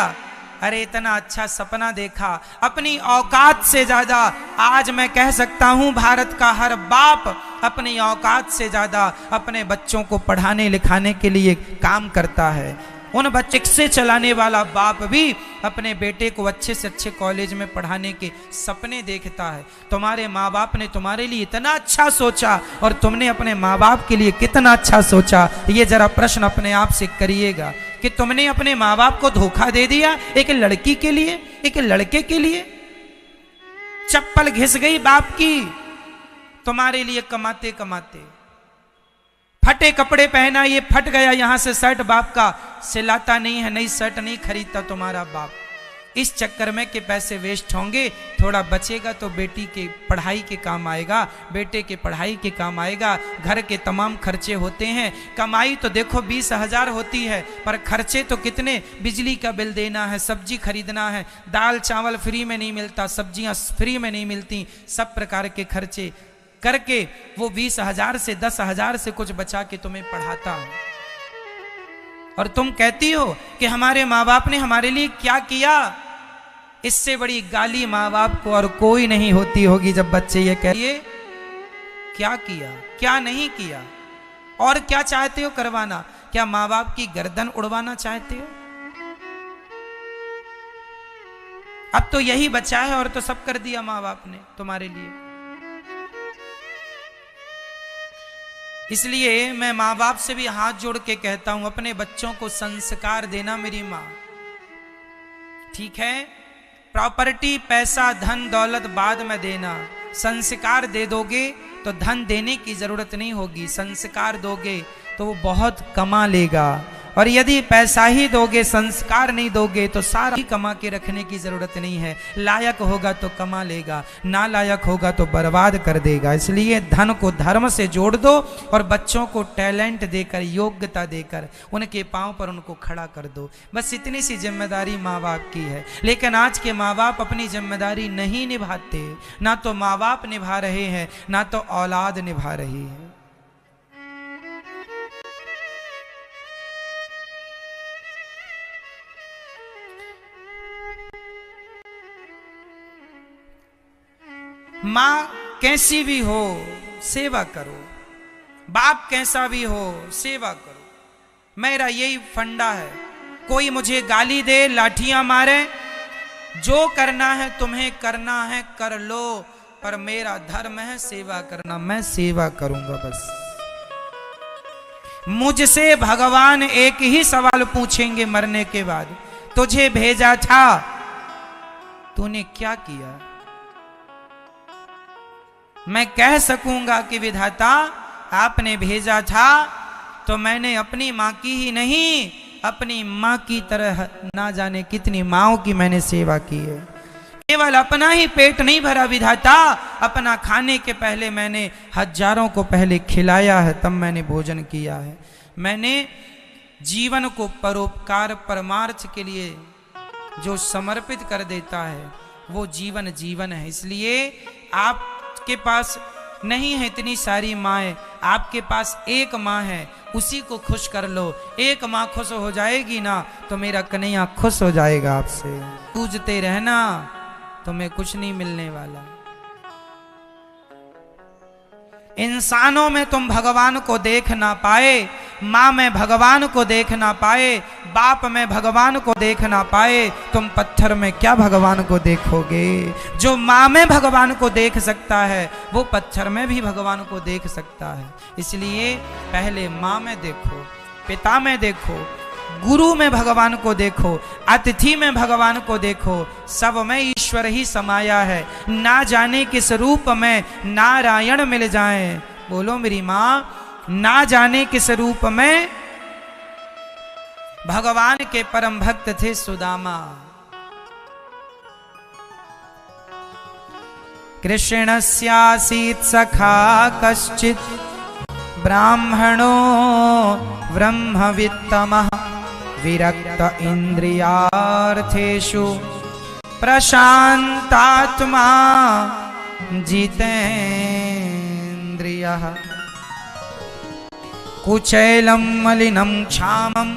अरे इतना अच्छा सपना देखा, अपनी औकात से ज्यादा आज मैं कह सकता हूं भारत का हर बाप अपनी औकात से ज्यादा अपने बच्चों को पढ़ाने लिखाने के लिए काम करता है। उन बच्चे से चलाने वाला बाप भी अपने बेटे को अच्छे से अच्छे कॉलेज में पढ़ाने के सपने देखता है। तुम्हारे माँ बाप ने तुम्हारे लिए इतना अच्छा सोचा और तुमने अपने माँ बाप के लिए कितना अच्छा सोचा, ये जरा प्रश्न अपने आप से करिएगा कि तुमने अपने माँ बाप को धोखा दे दिया एक लड़की के लिए, एक लड़के के लिए। चप्पल घिस गई बाप की तुम्हारे लिए कमाते कमाते, फटे कपड़े पहना, ये फट गया यहां से शर्ट, बाप का सिलाता नहीं है, नई शर्ट नहीं खरीदता तुम्हारा बाप। इस चक्कर में कि पैसे वेस्ट होंगे, थोड़ा बचेगा तो बेटी के पढ़ाई के काम आएगा, बेटे के पढ़ाई के काम आएगा, घर के तमाम खर्चे होते हैं। कमाई तो देखो 20,000 होती है, पर खर्चे तो कितने, बिजली का बिल देना है, सब्जी खरीदना है, दाल चावल फ्री में नहीं मिलता, सब्जियां फ्री में नहीं मिलती, सब प्रकार के खर्चे करके वो 20,000 से 10,000 से कुछ बचा के तुम्हें पढ़ाता है। और तुम कहती हो कि हमारे माँ बाप ने हमारे लिए क्या किया। इससे बड़ी गाली माँ बाप को और कोई नहीं होती होगी जब बच्चे ये कहिए क्या किया क्या नहीं किया, और क्या चाहते हो करवाना। क्या माँ बाप की गर्दन उड़वाना चाहते हो? अब तो यही बचा है और तो सब कर दिया माँ बाप ने तुम्हारे लिए। इसलिए मैं माँ बाप से भी हाथ जोड़ के कहता हूं, अपने बच्चों को संस्कार देना मेरी माँ। ठीक है, प्रॉपर्टी पैसा धन दौलत बाद में देना, संस्कार दे दोगे तो धन देने की जरूरत नहीं होगी, संस्कार दोगे तो वो बहुत कमा लेगा। और यदि पैसा ही दोगे संस्कार नहीं दोगे तो सारा ही कमा के रखने की जरूरत नहीं है। लायक होगा तो कमा लेगा, ना लायक होगा तो बर्बाद कर देगा। इसलिए धन को धर्म से जोड़ दो और बच्चों को टैलेंट देकर, योग्यता देकर उनके पांव पर उनको खड़ा कर दो। बस इतनी सी जिम्मेदारी माँ बाप की है। लेकिन आज के माँ बाप अपनी जिम्मेदारी नहीं निभाते, ना तो माँ बाप निभा रहे हैं ना तो औलाद निभा रही है। माँ कैसी भी हो सेवा करो, बाप कैसा भी हो सेवा करो। मेरा यही फंडा है। कोई मुझे गाली दे, लाठियां मारे, जो करना है तुम्हें करना है कर लो, पर मेरा धर्म है सेवा करना, मैं सेवा करूंगा बस। मुझसे भगवान एक ही सवाल पूछेंगे मरने के बाद, तुझे भेजा था तूने क्या किया। मैं कह सकूंगा कि विधाता आपने भेजा था तो मैंने अपनी माँ की ही नहीं, अपनी माँ की तरह ना जाने कितनी माँओं की मैंने सेवा की है। केवल अपना ही पेट नहीं भरा विधाता, अपना खाने के पहले मैंने हजारों को पहले खिलाया है, तब मैंने भोजन किया है। मैंने जीवन को परोपकार परमार्थ के लिए जो समर्पित कर देता है वो जीवन जीवन है। इसलिए आपके पास नहीं है इतनी सारी माएँ, आपके पास एक माँ है, उसी को खुश कर लो। एक माँ खुश हो जाएगी ना तो मेरा कन्हैया खुश हो जाएगा आपसे। पूजते रहना, तुम्हें कुछ नहीं मिलने वाला। इंसानों में तुम भगवान को देख ना पाए, माँ में भगवान को देख ना पाए, बाप में भगवान को देख ना पाए, तुम पत्थर में क्या भगवान को देखोगे। जो माँ में भगवान को देख सकता है वो पत्थर में भी भगवान को देख सकता है। इसलिए पहले माँ में देखो, पिता में देखो, गुरु में भगवान को देखो, अतिथि में भगवान को देखो, सब में ईश्वर ही समाया है। ना जाने किस रूप में नारायण मिल जाएं। बोलो मेरी माँ, ना जाने किस रूप में भगवान के परम भक्त थे सुदामा। कृष्णस्यासीत् सखा कश्चित् ब्राह्मणो ब्रह्मवित्तमः विरक्त इंद्रियार्थेषु प्रशांतात्मा जितेन्द्रियः कुचैलम मलिनम क्षामम।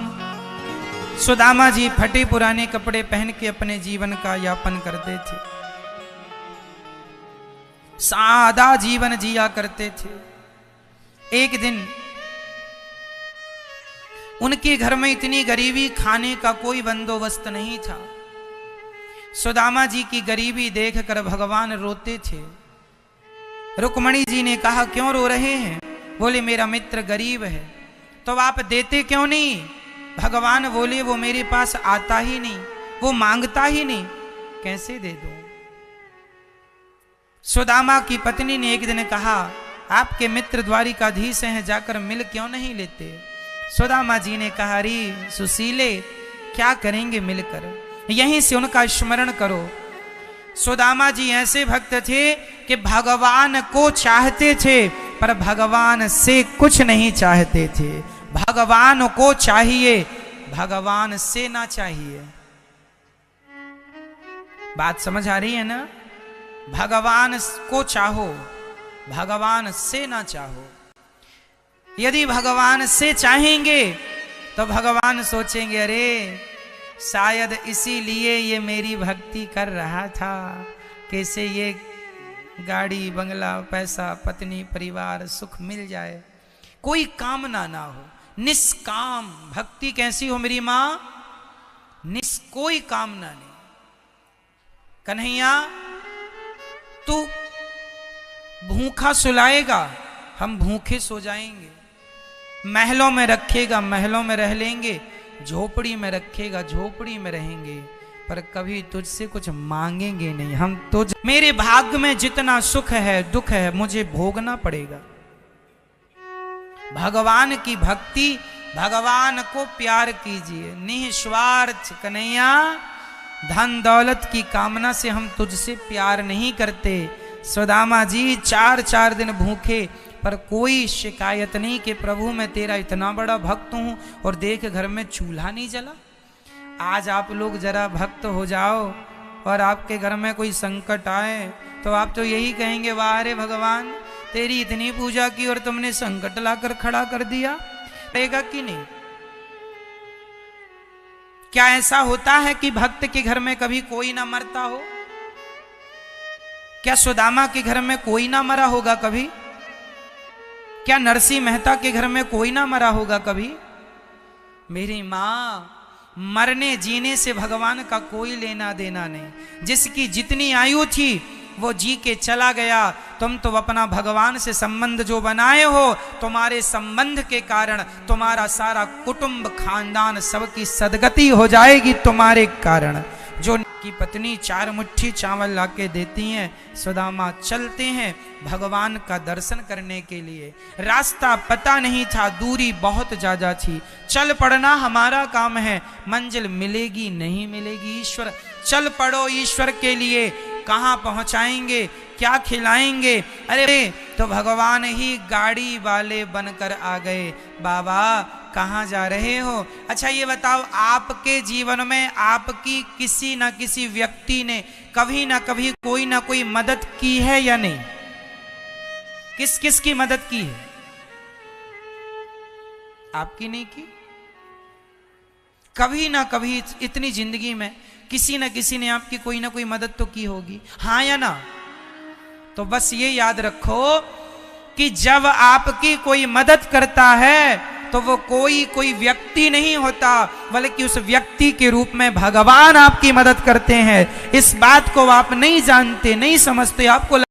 सुदामा जी फटे पुराने कपड़े पहन के अपने जीवन का यापन करते थे, सादा जीवन जिया करते थे। एक दिन उनके घर में इतनी गरीबी, खाने का कोई बंदोबस्त नहीं था। सुदामा जी की गरीबी देखकर भगवान रोते थे। रुक्मणी जी ने कहा, क्यों रो रहे हैं? बोले, मेरा मित्र गरीब है। तो आप देते क्यों नहीं? भगवान बोले, वो मेरे पास आता ही नहीं, वो मांगता ही नहीं, कैसे दे दूं? सुदामा की पत्नी ने एक दिन कहा, आपके मित्र द्वारिकाधीश हैं, जाकर मिल क्यों नहीं लेते? सुदामा जी ने कहा, अरे सुशीले, क्या करेंगे मिलकर, यहीं से उनका स्मरण करो। सुदामा जी ऐसे भक्त थे कि भगवान को चाहते थे पर भगवान से कुछ नहीं चाहते थे। भगवान को चाहिए, भगवान से ना चाहिए। बात समझ आ रही है ना? भगवान को चाहो, भगवान से ना चाहो। यदि भगवान से चाहेंगे तो भगवान सोचेंगे, अरे शायद इसीलिए ये मेरी भक्ति कर रहा था, कैसे ये गाड़ी बंगला पैसा पत्नी परिवार सुख मिल जाए, कोई कामना ना हो, निष्काम भक्ति। कैसी हो मेरी मां? कोई कामना नहीं। कन्हैया तू भूखा सुलाएगा, हम भूखे सो जाएंगे। महलों में रखेगा, महलों में रह लेंगे। झोपड़ी में रखेगा, झोपड़ी में रहेंगे, पर कभी तुझसे कुछ मांगेंगे नहीं। हम तुझ, मेरे भाग्य में जितना सुख है दुख है मुझे भोगना पड़ेगा। भगवान की भक्ति, भगवान को प्यार कीजिए निस्वार्थ। कन्हैया धन दौलत की कामना से हम तुझसे प्यार नहीं करते। सुदामा जी 4 दिन भूखे पर कोई शिकायत नहीं कि प्रभु मैं तेरा इतना बड़ा भक्त हूं और देख घर में चूल्हा नहीं जला। आज आप लोग जरा भक्त हो जाओ और आपके घर में कोई संकट आए तो आप तो यही कहेंगे, वाह रे भगवान, तेरी इतनी पूजा की और तुमने संकट लाकर खड़ा कर दिया। रहेगा कि नहीं? क्या ऐसा होता है कि भक्त के घर में कभी कोई ना मरता हो? क्या सुदामा के घर में कोई ना मरा होगा कभी? क्या नरसिंह मेहता के घर में कोई ना मरा होगा कभी? मेरी मां, मरने जीने से भगवान का कोई लेना देना नहीं। जिसकी जितनी आयु थी वो जी के चला गया। तुम तो अपना भगवान से संबंध जो बनाए हो, तुम्हारे संबंध के कारण तुम्हारा सारा कुटुंब खानदान सबकी सदगति हो जाएगी तुम्हारे कारण। जो की पत्नी 4 मुट्ठी चावल लाके देती हैं, सुदामा चलते हैं भगवान का दर्शन करने के लिए। रास्ता पता नहीं था, दूरी बहुत ज्यादा थी। चल पड़ना हमारा काम है, मंजिल मिलेगी नहीं मिलेगी ईश्वर। चल पड़ो ईश्वर के लिए, कहाँ पहुंचाएंगे, क्या खिलाएंगे। अरे तो भगवान ही गाड़ी वाले बनकर आ गए। बाबा कहाँ जा रहे हो? अच्छा ये बताओ, आपके जीवन में आपकी किसी न किसी व्यक्ति ने कभी ना कभी कोई ना कोई मदद की है या नहीं? किस किस की मदद की है? आपकी नहीं की? कभी ना कभी इतनी जिंदगी में किसी न किसी ने आपकी कोई ना कोई मदद तो की होगी, हाँ या ना? तो बस ये याद रखो कि जब आपकी कोई मदद करता है तो वो कोई व्यक्ति नहीं होता, बल्कि उस व्यक्ति के रूप में भगवान आपकी मदद करते हैं। इस बात को आप नहीं जानते, नहीं समझते। आपको